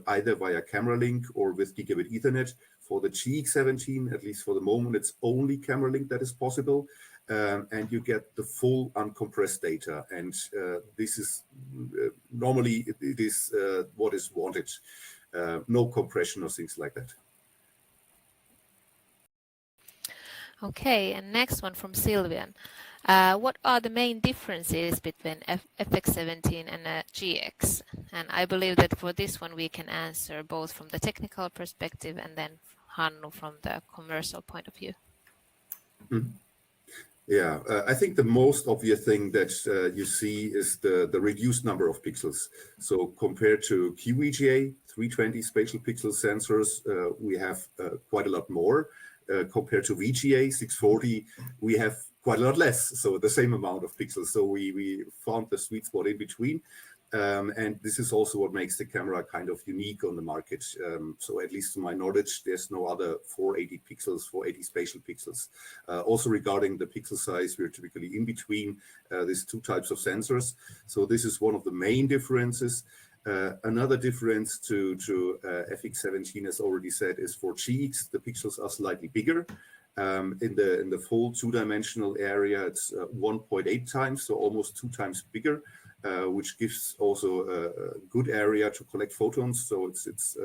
S5: either via camera link or with gigabit Ethernet. For the GX17, at least for the moment, it's only camera link that is possible. And you get the full uncompressed data. And this is normally it is what is wanted. No compression or things like that.
S4: Okay, and next one from Sylvian. What are the main differences between FX17 and GX? And I believe that for this one we can answer both from the technical perspective and then Hannu from the commercial point of view.
S5: Mm-hmm. Yeah, I think the most obvious thing that you see is the reduced number of pixels. So compared to QVGA 320 spatial pixel sensors, we have quite a lot more. Compared to VGA 640, we have quite a lot less, so the same amount of pixels. So we found the sweet spot in between. And this is also what makes the camera kind of unique on the market. So at least to my knowledge, there's no other 480 pixels, 480 spatial pixels. Also regarding the pixel size, we're typically in between these two types of sensors. So this is one of the main differences. Another difference to FX17, as already said, is for GX, the pixels are slightly bigger. In the full two-dimensional area, it's 1.8 times, so almost 2 times bigger, which gives also a good area to collect photons, so it's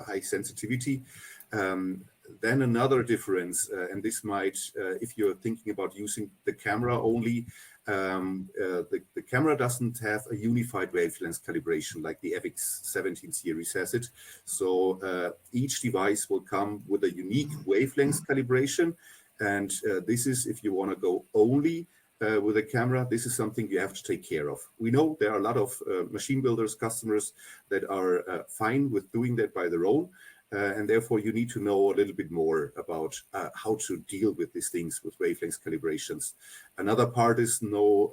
S5: high sensitivity. Then another difference, and this might, if you're thinking about using the camera only, the camera doesn't have a unified wavelength calibration like the FX17 series has it. So each device will come with a unique wavelength calibration. And this is, if you want to go only with a camera, this is something you have to take care of. We know there are a lot of machine builders, customers that are fine with doing that by their own. And therefore, you need to know a little bit more about how to deal with these things with wavelength calibrations. Another part is no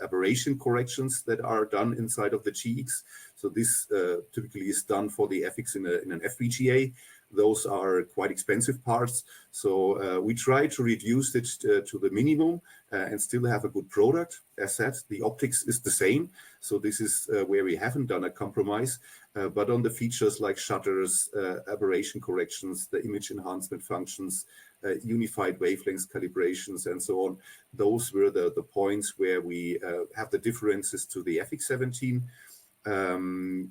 S5: aberration corrections that are done inside of the GX. So this typically is done for the FX in an FPGA. Those are quite expensive parts. So we try to reduce it to the minimum and still have a good product. As said, the optics is the same. So this is where we haven't done a compromise. But on the features like shutters, aberration corrections, the image enhancement functions, unified wavelength calibrations, and so on, those were the points where we have the differences to the FX17.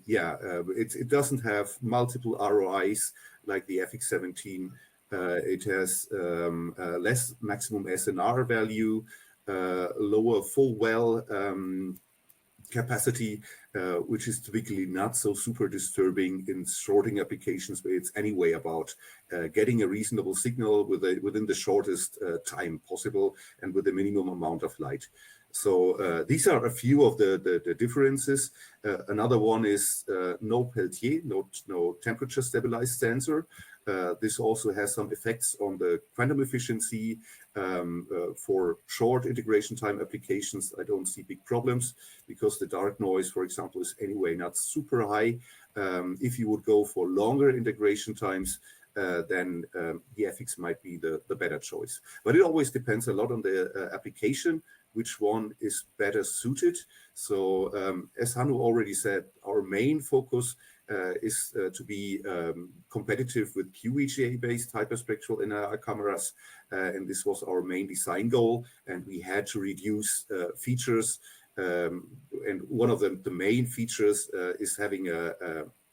S5: It doesn't have multiple ROIs like the FX17. It has less maximum SNR value, lower full well capacity, which is typically not so super disturbing in sorting applications where it's anyway about getting a reasonable signal within the shortest time possible and with the minimum amount of light. So these are a few of the differences. Another one is no Peltier, no temperature stabilized sensor. This also has some effects on the quantum efficiency. For short integration time applications, I don't see big problems because the dark noise, for example, is anyway not super high. If you would go for longer integration times, then the FX might be the better choice. But it always depends a lot on the application, which one is better suited. So as Hannu already said, our main focus is to be competitive with QVGA-based hyperspectral NIR cameras. And this was our main design goal. And we had to reduce features. And one of the main features is having a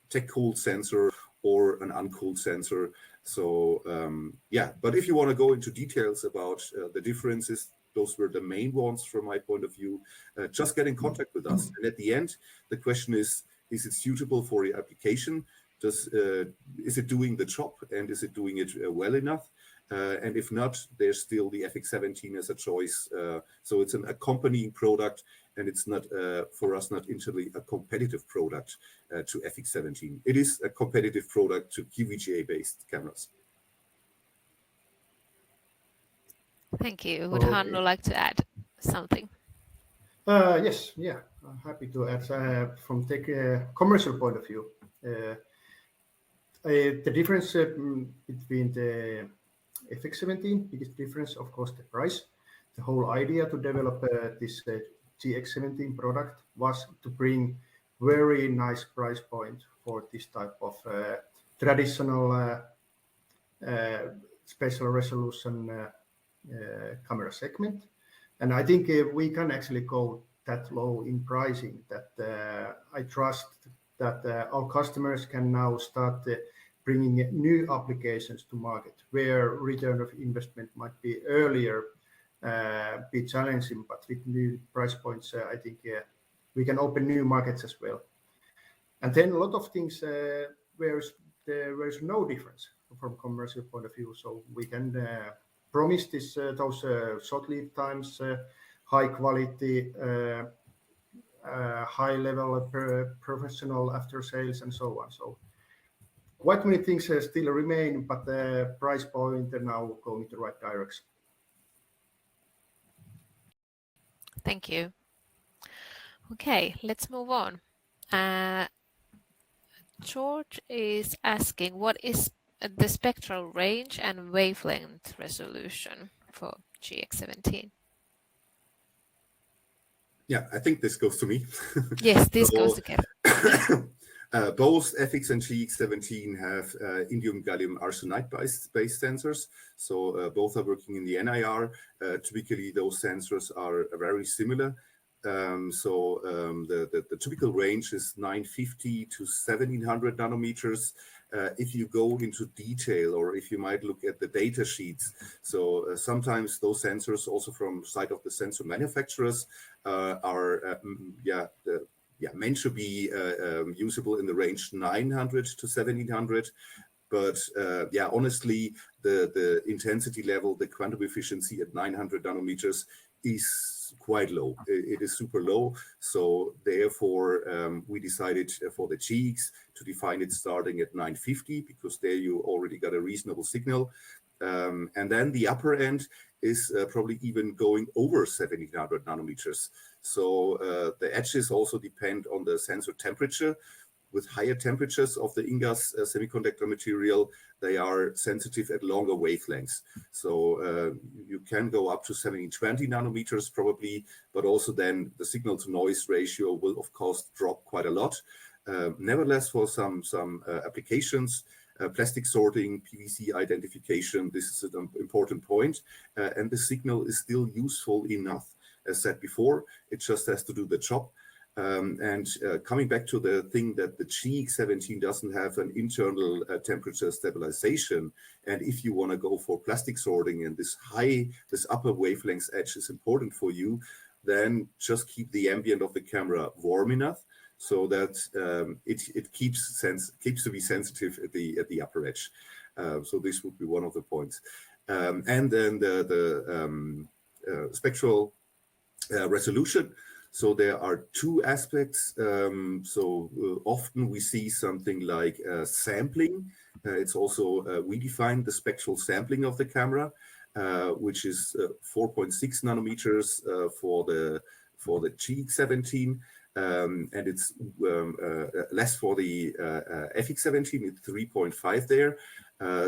S5: tech-cooled sensor or an uncooled sensor. So but if you want to go into details about the differences, those were the main ones from my point of view. Just get in contact with us. And at the end, the question is it suitable for your application? Is it doing the job and is it doing it well enough? And if not, there's still the FX17 as a choice. So it's an accompanying product and it's not for us not entirely a competitive product to FX17. It is a competitive product to QVGA-based cameras.
S4: Thank you. Would
S6: Okay.
S4: Hannu like to add something?
S6: Yes, yeah, I'm happy to add from the commercial point of view. The difference between the FX17, biggest difference, of course, the price. The whole idea to develop this GX17 product was to bring very nice price point for this type of traditional special resolution camera segment. And I think we can actually go that low in pricing that I trust that our customers can now start bringing new applications to market where return of investment might be earlier be challenging, but with new price points, I think we can open new markets as well. And then a lot of things where there is no difference from commercial point of view, so we can promise this those short lead times, high quality, high level professional after sales and so on. So quite many things still remain, but the price point are now going in the right direction.
S4: Thank you. Okay, let's move on. George is asking, what is the spectral range and wavelength resolution for GX17?
S5: Yeah, I think this goes to me.
S4: Yes, this goes to Gerhard.
S5: Both FX and GX17 have indium gallium arsenide-based sensors, so both are working in the NIR. Typically, those sensors are very similar. The typical range is 950 to 1700 nanometers. If you go into detail, or if you might look at the data sheets, so sometimes those sensors, also from side of the sensor manufacturers, are meant to be usable in the range 900 to 1700. But honestly, the intensity level, the quantum efficiency at 900 nanometers is quite low. It is super low. So therefore, we decided for the GX to define it starting at 950, because there you already got a reasonable signal. And then the upper end is probably even going over 1700 nanometers. So the edges also depend on the sensor temperature. With higher temperatures of the InGaAs semiconductor material, they are sensitive at longer wavelengths. So you can go up to 1720 nanometers probably, but also then the signal to noise ratio will of course drop quite a lot. Nevertheless, for some applications, plastic sorting, PVC identification, this is an important point, and the signal is still useful enough. As said before, it just has to do the job. Coming back to the thing that the GX17 doesn't have an internal temperature stabilization, and if you want to go for plastic sorting and this upper wavelength edge is important for you, then just keep the ambient of the camera warm enough so that it keeps to be sensitive at the upper edge. So this would be one of the points. And then the spectral resolution. So there are two aspects. Often we see something like sampling. It's also, we define the spectral sampling of the camera, which is 4.6 nanometers for the GX17. And it's less for the FX17, it's 3.5 there.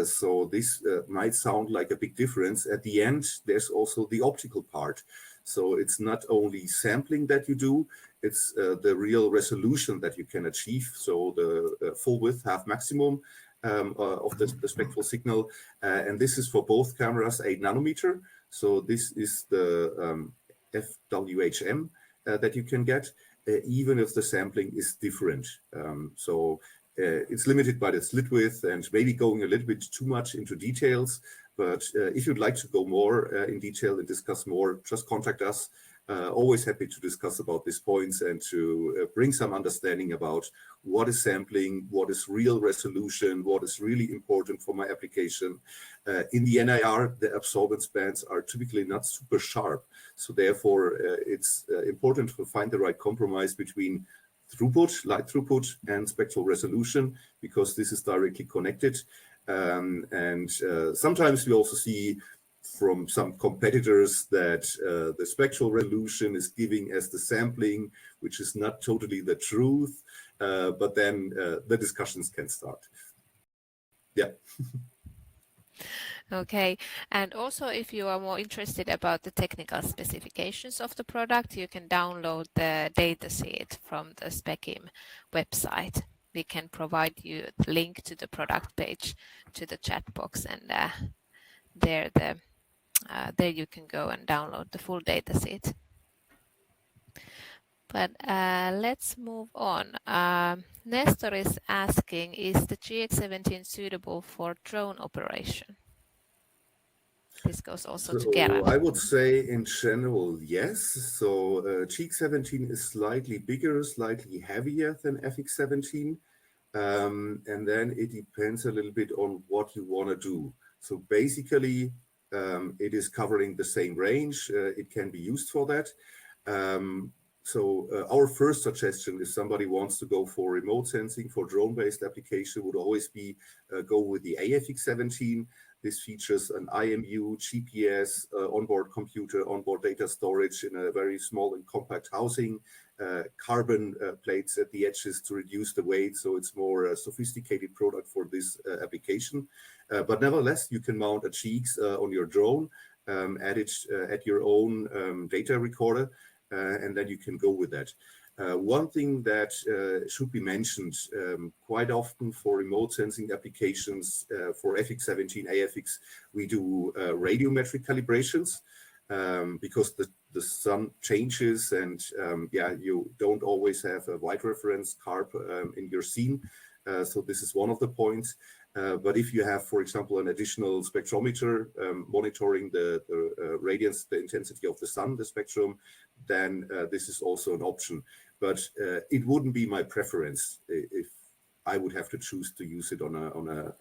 S5: So this might sound like a big difference. At the end, there's also the optical part. So it's not only sampling that you do, it's the real resolution that you can achieve. So the full width, half maximum of the spectral signal. And this is for both cameras 8 nanometer. So this is the FWHM that you can get, even if the sampling is different. It's limited by the slit width and maybe going a little bit too much into details. But if you'd like to go more in detail and discuss more, just contact us. Always happy to discuss about these points and to bring some understanding about what is sampling, what is real resolution, what is really important for my application. In the NIR, the absorbance bands are typically not super sharp. So therefore, it's important to find the right compromise between throughput, light throughput, and spectral resolution, because this is directly connected. Sometimes we also see from some competitors that the spectral resolution is giving as the sampling, which is not totally the truth, but then the discussions can start. Yeah.
S4: Okay, and also if you are more interested about the technical specifications of the product, you can download the datasheet from the Specim website. We can provide you the link to the product page to the chat box, and there you can go and download the full datasheet. But let's move on. Nestor is asking, is the GX17 suitable for drone operation? This goes also to Gerhard.
S5: I would say in general, yes. So GX17 is slightly bigger, slightly heavier than FX17. And then it depends a little bit on what you want to do. So basically, it is covering the same range. It can be used for that. Our first suggestion, if somebody wants to go for remote sensing for drone-based application, would always be go with the AFX17. This features an IMU, GPS, onboard computer, onboard data storage in a very small and compact housing, carbon plates at the edges to reduce the weight. So it's more a sophisticated product for this application. But nevertheless, you can mount a GX on your drone, add it at your own data recorder, and then you can go with that. One thing that should be mentioned quite often for remote sensing applications for FX17, AFX, we do radiometric calibrations because the sun changes and you don't always have a wide reference carb in your scene. So this is one of the points. But if you have, for example, an additional spectrometer monitoring the radiance, the intensity of the sun, the spectrum, then this is also an option. But it wouldn't be my preference if I would have to choose to use it on a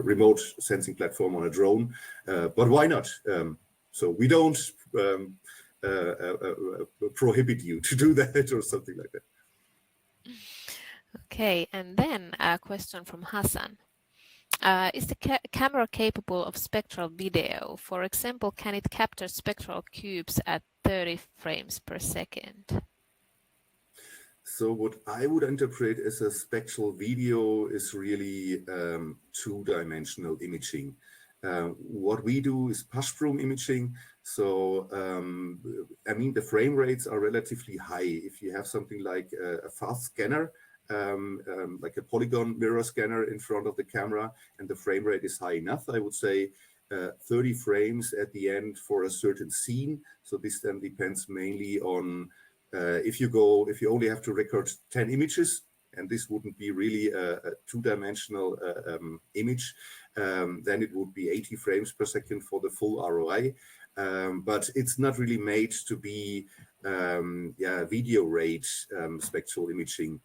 S5: remote sensing platform on a drone. But why not? So we don't prohibit you to do that or something like that.
S4: Okay, and then a question from Hassan. Is the camera capable of spectral video? For example, can it capture spectral cubes at 30 frames per second?
S5: So what I would interpret as a spectral video is really two-dimensional imaging. What we do is push-broom imaging. So, I mean, the frame rates are relatively high. If you have something like a fast scanner, like a polygon mirror scanner in front of the camera, and the frame rate is high enough, I would say 30 frames at the end for a certain scene. So this then depends mainly on if you only have to record 10 images, and this wouldn't be really a two-dimensional image, then it would be 80 frames per second for the full ROI. But it's not really made to be video rate spectral imaging.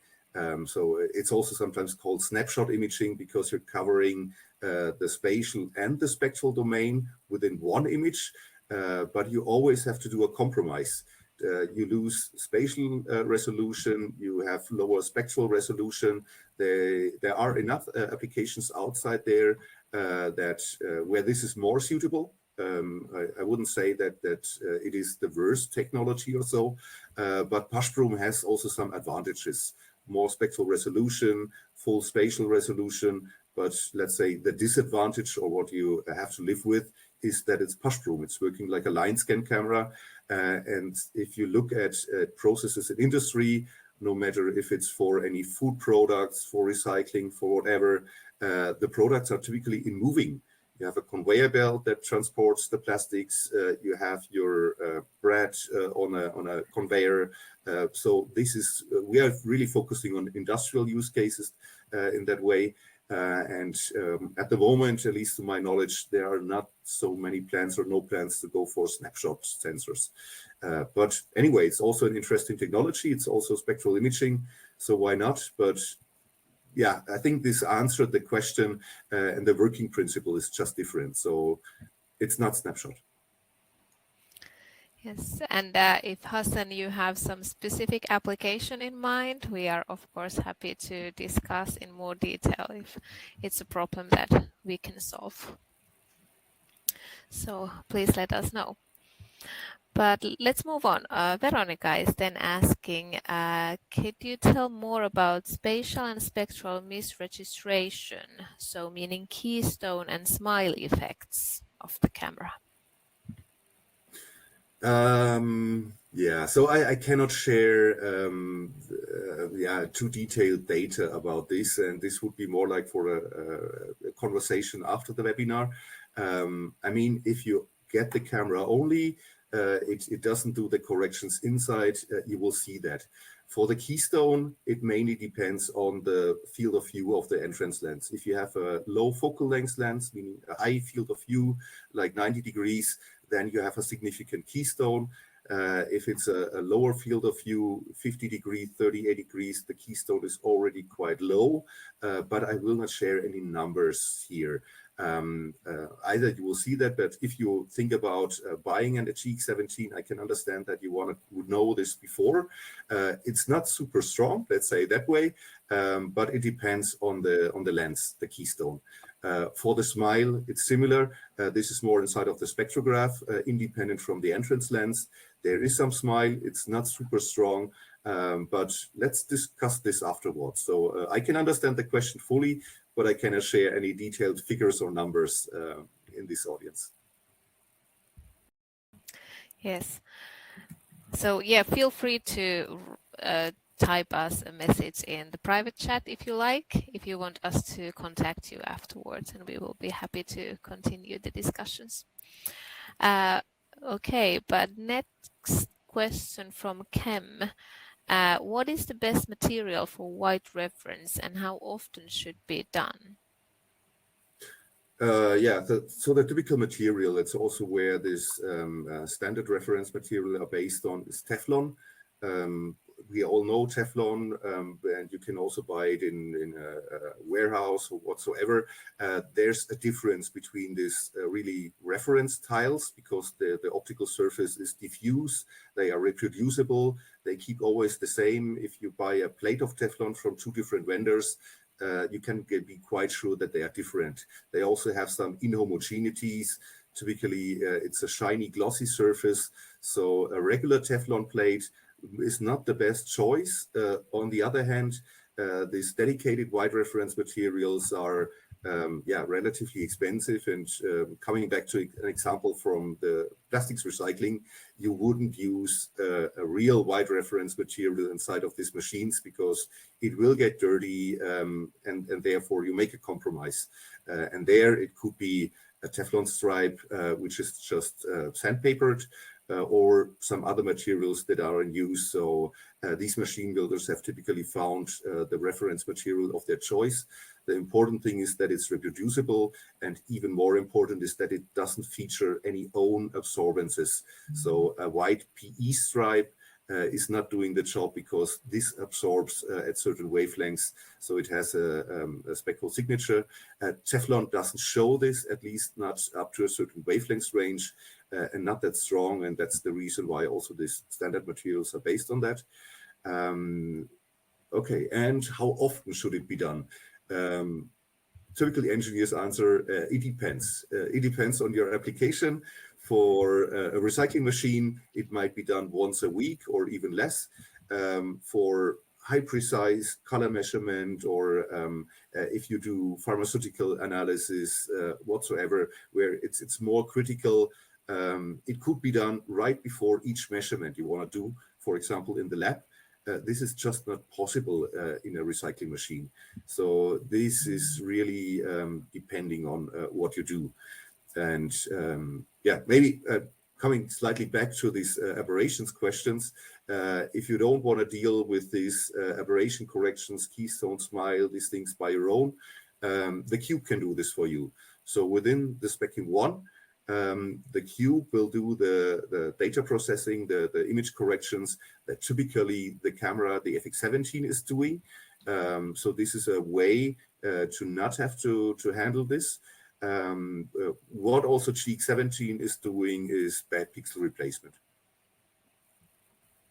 S5: So it's also sometimes called snapshot imaging because you're covering the spatial and the spectral domain within one image, but you always have to do a compromise. You lose spatial resolution, you have lower spectral resolution. There are enough applications outside there that where this is more suitable. I wouldn't say that it is the worst technology or so, but push-broom has also some advantages. More spectral resolution, full spatial resolution, but let's say the disadvantage or what you have to live with is that it's push-broom. It's working like a line scan camera. And if you look at processes in industry, no matter if it's for any food products, for recycling, for whatever, the products are typically in moving. You have a conveyor belt that transports the plastics. You have your bread on a conveyor. So this is we are really focusing on industrial use cases in that way. At the moment, at least to my knowledge, there are not so many plans or no plans to go for snapshot sensors. But anyway, it's also an interesting technology. It's also spectral imaging, so why not? But yeah, I think this answered the question, and the working principle is just different. So it's not snapshot.
S4: Yes, and if Hassan, you have some specific application in mind, we are of course happy to discuss in more detail if it's a problem that we can solve. So please let us know. But let's move on. Veronica is then asking, could you tell more about spatial and spectral misregistration? So meaning keystone and smile effects of the camera.
S5: Yeah, so I cannot share too detailed data about this, and this would be more like for a conversation after the webinar. I mean, if you get the camera only, it doesn't do the corrections inside, you will see that. For the keystone, it mainly depends on the field of view of the entrance lens. If you have a low focal length lens, meaning a high field of view, like 90 degrees, then you have a significant keystone. If it's a lower field of view, 50 degrees, 38 degrees, the keystone is already quite low, but I will not share any numbers here. Either you will see that, but if you think about buying an GX17, I can understand that you would know this before. It's not super strong, let's say that way, but it depends on the lens, the keystone. For the smile, it's similar. This is more inside of the spectrograph, independent from the entrance lens. There is some smile, it's not super strong, but let's discuss this afterwards. So I can understand the question fully, but I cannot share any detailed figures or numbers in this audience.
S4: Yes. So yeah, feel free to type us a message in the private chat if you like, if you want us to contact you afterwards, and we will be happy to continue the discussions. Okay, but next question from Kem. What is the best material for white reference and how often should be done?
S5: So the typical material, it's also where this standard reference material are based on, is Teflon. We all know Teflon, and you can also buy it in a warehouse or whatsoever. There's a difference between this really reference tiles, because the optical surface is diffuse, they are reproducible, they keep always the same. If you buy a plate of Teflon from two different vendors, you can be quite sure that they are different. They also have some inhomogeneities. Typically, it's a shiny, glossy surface. So a regular Teflon plate is not the best choice. On the other hand, these dedicated white reference materials are relatively expensive. And coming back to an example from the plastics recycling, you wouldn't use a real white reference material inside of these machines because it will get dirty, and therefore you make a compromise. And there it could be a Teflon stripe, which is just sandpapered, or some other materials that are in use. So these machine builders have typically found the reference material of their choice. The important thing is that it's reproducible, and even more important is that it doesn't feature any own absorbances. So a white PE stripe is not doing the job because this absorbs at certain wavelengths, so it has a spectral signature. Teflon doesn't show this, at least not up to a certain wavelength range, and not that strong, and that's the reason why also these standard materials are based on that. Okay, and how often should it be done? Typically, engineers answer, it depends. It depends on your application. For a recycling machine, it might be done once a week or even less. For high precise color measurement, or if you do pharmaceutical analysis whatsoever, where it's more critical, it could be done right before each measurement you want to do, for example, in the lab. This is just not possible in a recycling machine. So this is really depending on what you do. And maybe coming slightly back to these aberrations questions, if you don't want to deal with these aberration corrections, keystone, smile, these things by your own, the cube can do this for you. So within the SpecimONE, the cube will do the data processing, the image corrections that typically the camera, the FX17 is doing. So this is a way to not have to handle this. What also GX17 is doing is bad pixel replacement.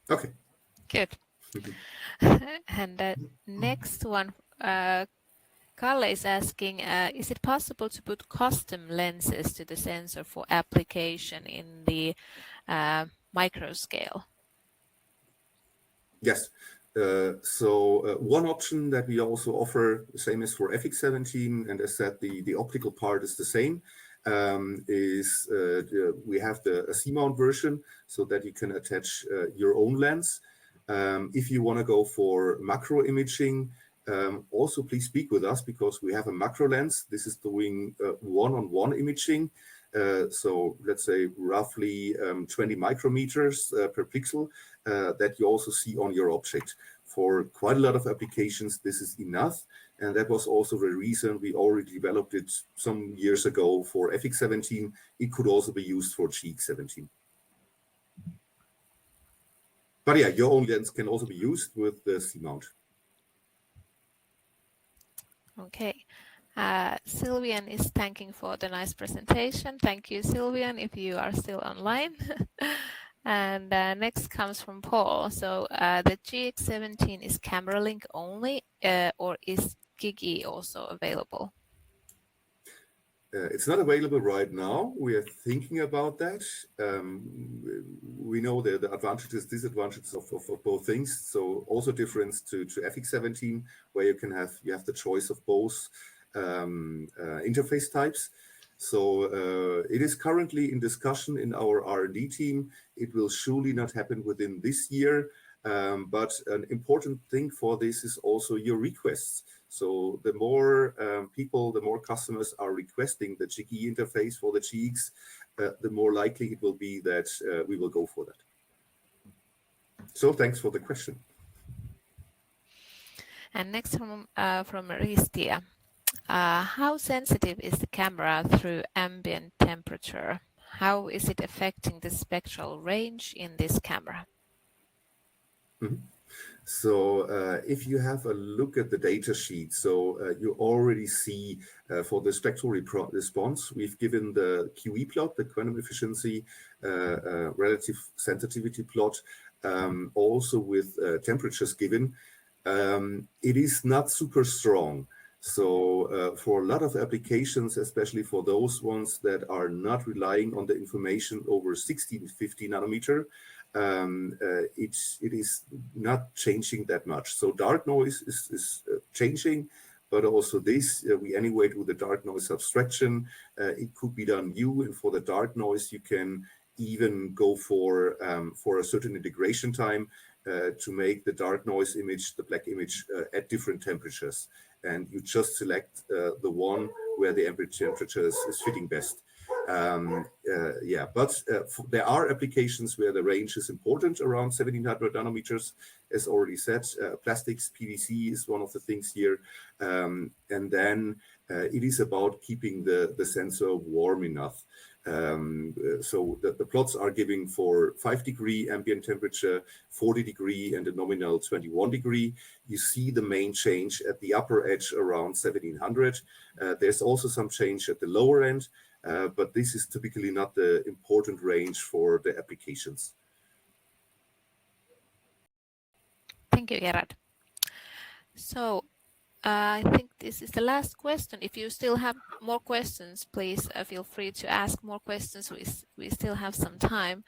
S5: Okay.
S4: Good. And the next one, Kalle is asking, is it possible to put custom lenses to the sensor for application in the micro scale?
S5: Yes. So one option that we also offer, the same as for FX17, and as said, the optical part is the same, is we have a C-mount version so that you can attach your own lens. If you want to go for macro imaging, also please speak with us, because we have a macro lens. This is doing one-on-one imaging. So let's say roughly 20 micrometers per pixel that you also see on your object. For quite a lot of applications, this is enough. And that was also the reason we already developed it some years ago for FX17. It could also be used for GX17. But yeah, your own lens can also be used with the C-mount.
S4: Okay. Sylvian is thanking for the nice presentation. Thank you, Sylvian, if you are still online. And next comes from Paul. So the GX17 is camera link only, or is GIGI also available?
S5: It's not available right now. We are thinking about that. We know the advantages, disadvantages of both things. So also difference to FX17, where you have the choice of both interface types. So it is currently in discussion in our R&D team. It will surely not happen within this year. But an important thing for this is also your requests. So the more people, the more customers are requesting the GIGI interface for the GX, the more likely it will be that we will go for that. So thanks for the question.
S4: And next from Ristia. How sensitive is the camera through ambient temperature? How is it affecting the spectral range in this camera?
S5: Mm-hmm. So if you have a look at the data sheet, so you already see for the spectral response, we've given the QE plot, the quantum efficiency relative sensitivity plot, also with temperatures given. It is not super strong. So for a lot of applications, especially for those ones that are not relying on the information over 1650 nanometer, it is not changing that much. So dark noise is changing, but also this, we anyway do the dark noise abstraction. It could be done new, and for the dark noise, you can even go for a certain integration time to make the dark noise image, the black image, at different temperatures. And you just select the one where the ambient temperature is fitting best. But there are applications where the range is important around 1700 nanometers, as already said. Plastics, PVC is one of the things here. And then it is about keeping the sensor warm enough. So the plots are giving for 5-degree ambient temperature, 40-degree, and a nominal 21-degree. You see the main change at the upper edge around 1700. There's also some change at the lower end, but this is typically not the important range for the applications.
S4: Thank you, Gerhard. So I think this is the last question. If you still have more questions, please feel free to ask more questions. We still have some time.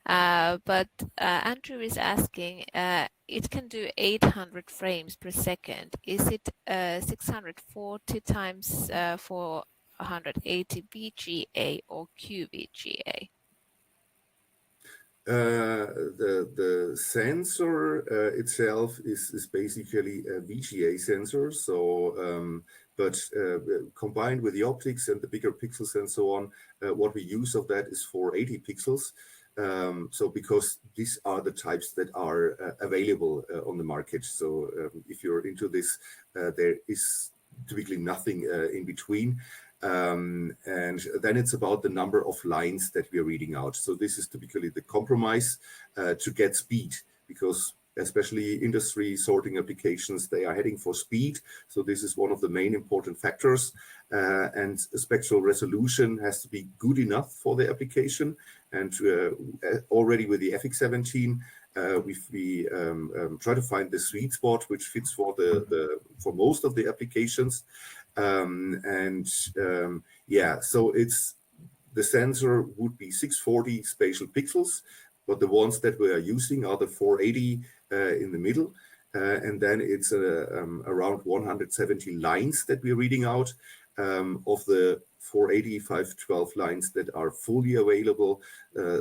S4: But Andrew is asking, it can do 800 frames per second. Is it 640 times 480 VGA or QVGA?
S5: The sensor itself is basically a VGA sensor. So, but combined with the optics and the bigger pixels and so on, what we use of that is 480 pixels. So because these are the types that are available on the market. So if you're into this, there is typically nothing in between. And then it's about the number of lines that we are reading out. So this is typically the compromise to get speed, because especially industry sorting applications, they are heading for speed. So this is one of the main important factors. And spectral resolution has to be good enough for the application. And already with the FX17, we try to find the sweet spot which fits for for most of the applications. Yeah, so the sensor would be 640 spatial pixels, but the ones that we are using are the 480 in the middle. And then it's around 170 lines that we're reading out. Of the 480, 512 lines that are fully available.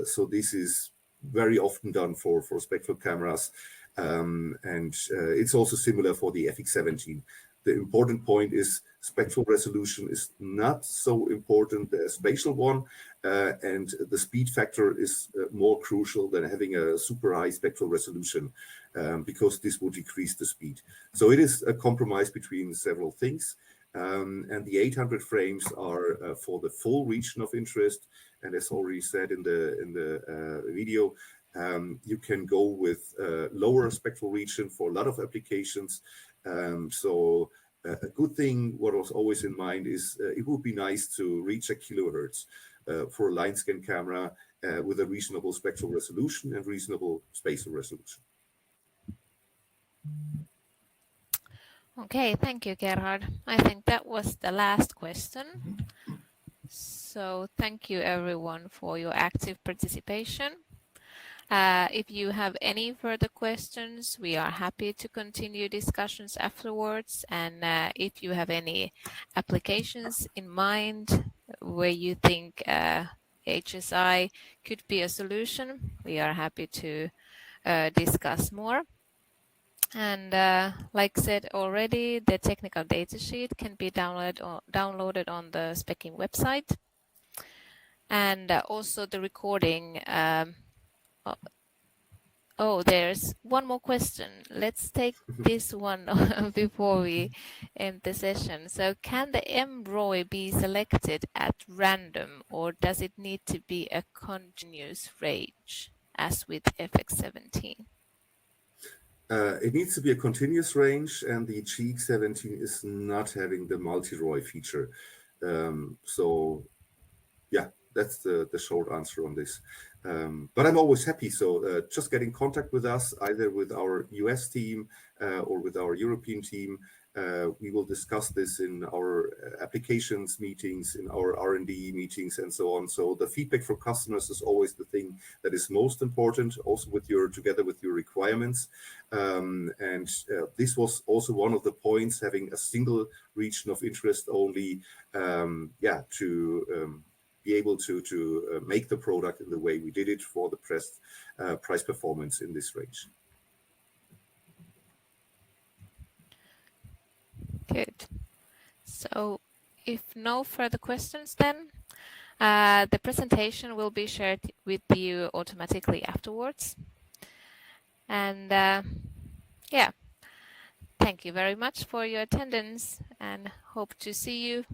S5: So this is very often done for spectral cameras. And it's also similar for the FX17. The important point is spectral resolution is not so important the spatial one, and the speed factor is more crucial than having a super high spectral resolution, because this would decrease the speed. So it is a compromise between several things, and the 800 frames are for the full region of interest. And as already said in the video, you can go with lower spectral region for a lot of applications. So a good thing, what was always in mind is it would be nice to reach a kilohertz for a line scan camera with a reasonable spectral resolution and reasonable spatial resolution.
S4: Okay, thank you, Gerhard. I think that was the last question. So thank you everyone for your active participation. If you have any further questions, we are happy to continue discussions afterwards. And if you have any applications in mind where you think HSI could be a solution, we are happy to discuss more. And like said already, the technical datasheet can be downloaded on the Specim website. And also the recording. Oh, there's one more question. Let's take this one before we end the session. So can the MROI be selected at random, or does it need to be a continuous range as with FX17?
S5: It needs to be a continuous range, and the GX17 is not having the multi-ROI feature. So yeah, that's the short answer on this. But I'm always happy. So just get in contact with us, either with our US team or with our European team. We will discuss this in our applications meetings, in our R&D meetings, and so on. So the feedback from customers is always the thing that is most important, also together with your requirements. This was also one of the points, having a single region of interest only, to be able to make the product in the way we did it for the price performance in this range.
S4: Good. So if no further questions, then the presentation will be shared with you automatically afterwards. And yeah, thank you very much for your attendance, and hope to see you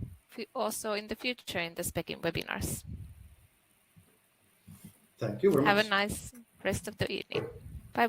S4: also in the future in the Specim webinars.
S6: Thank you very much.
S4: Have a nice rest of the evening.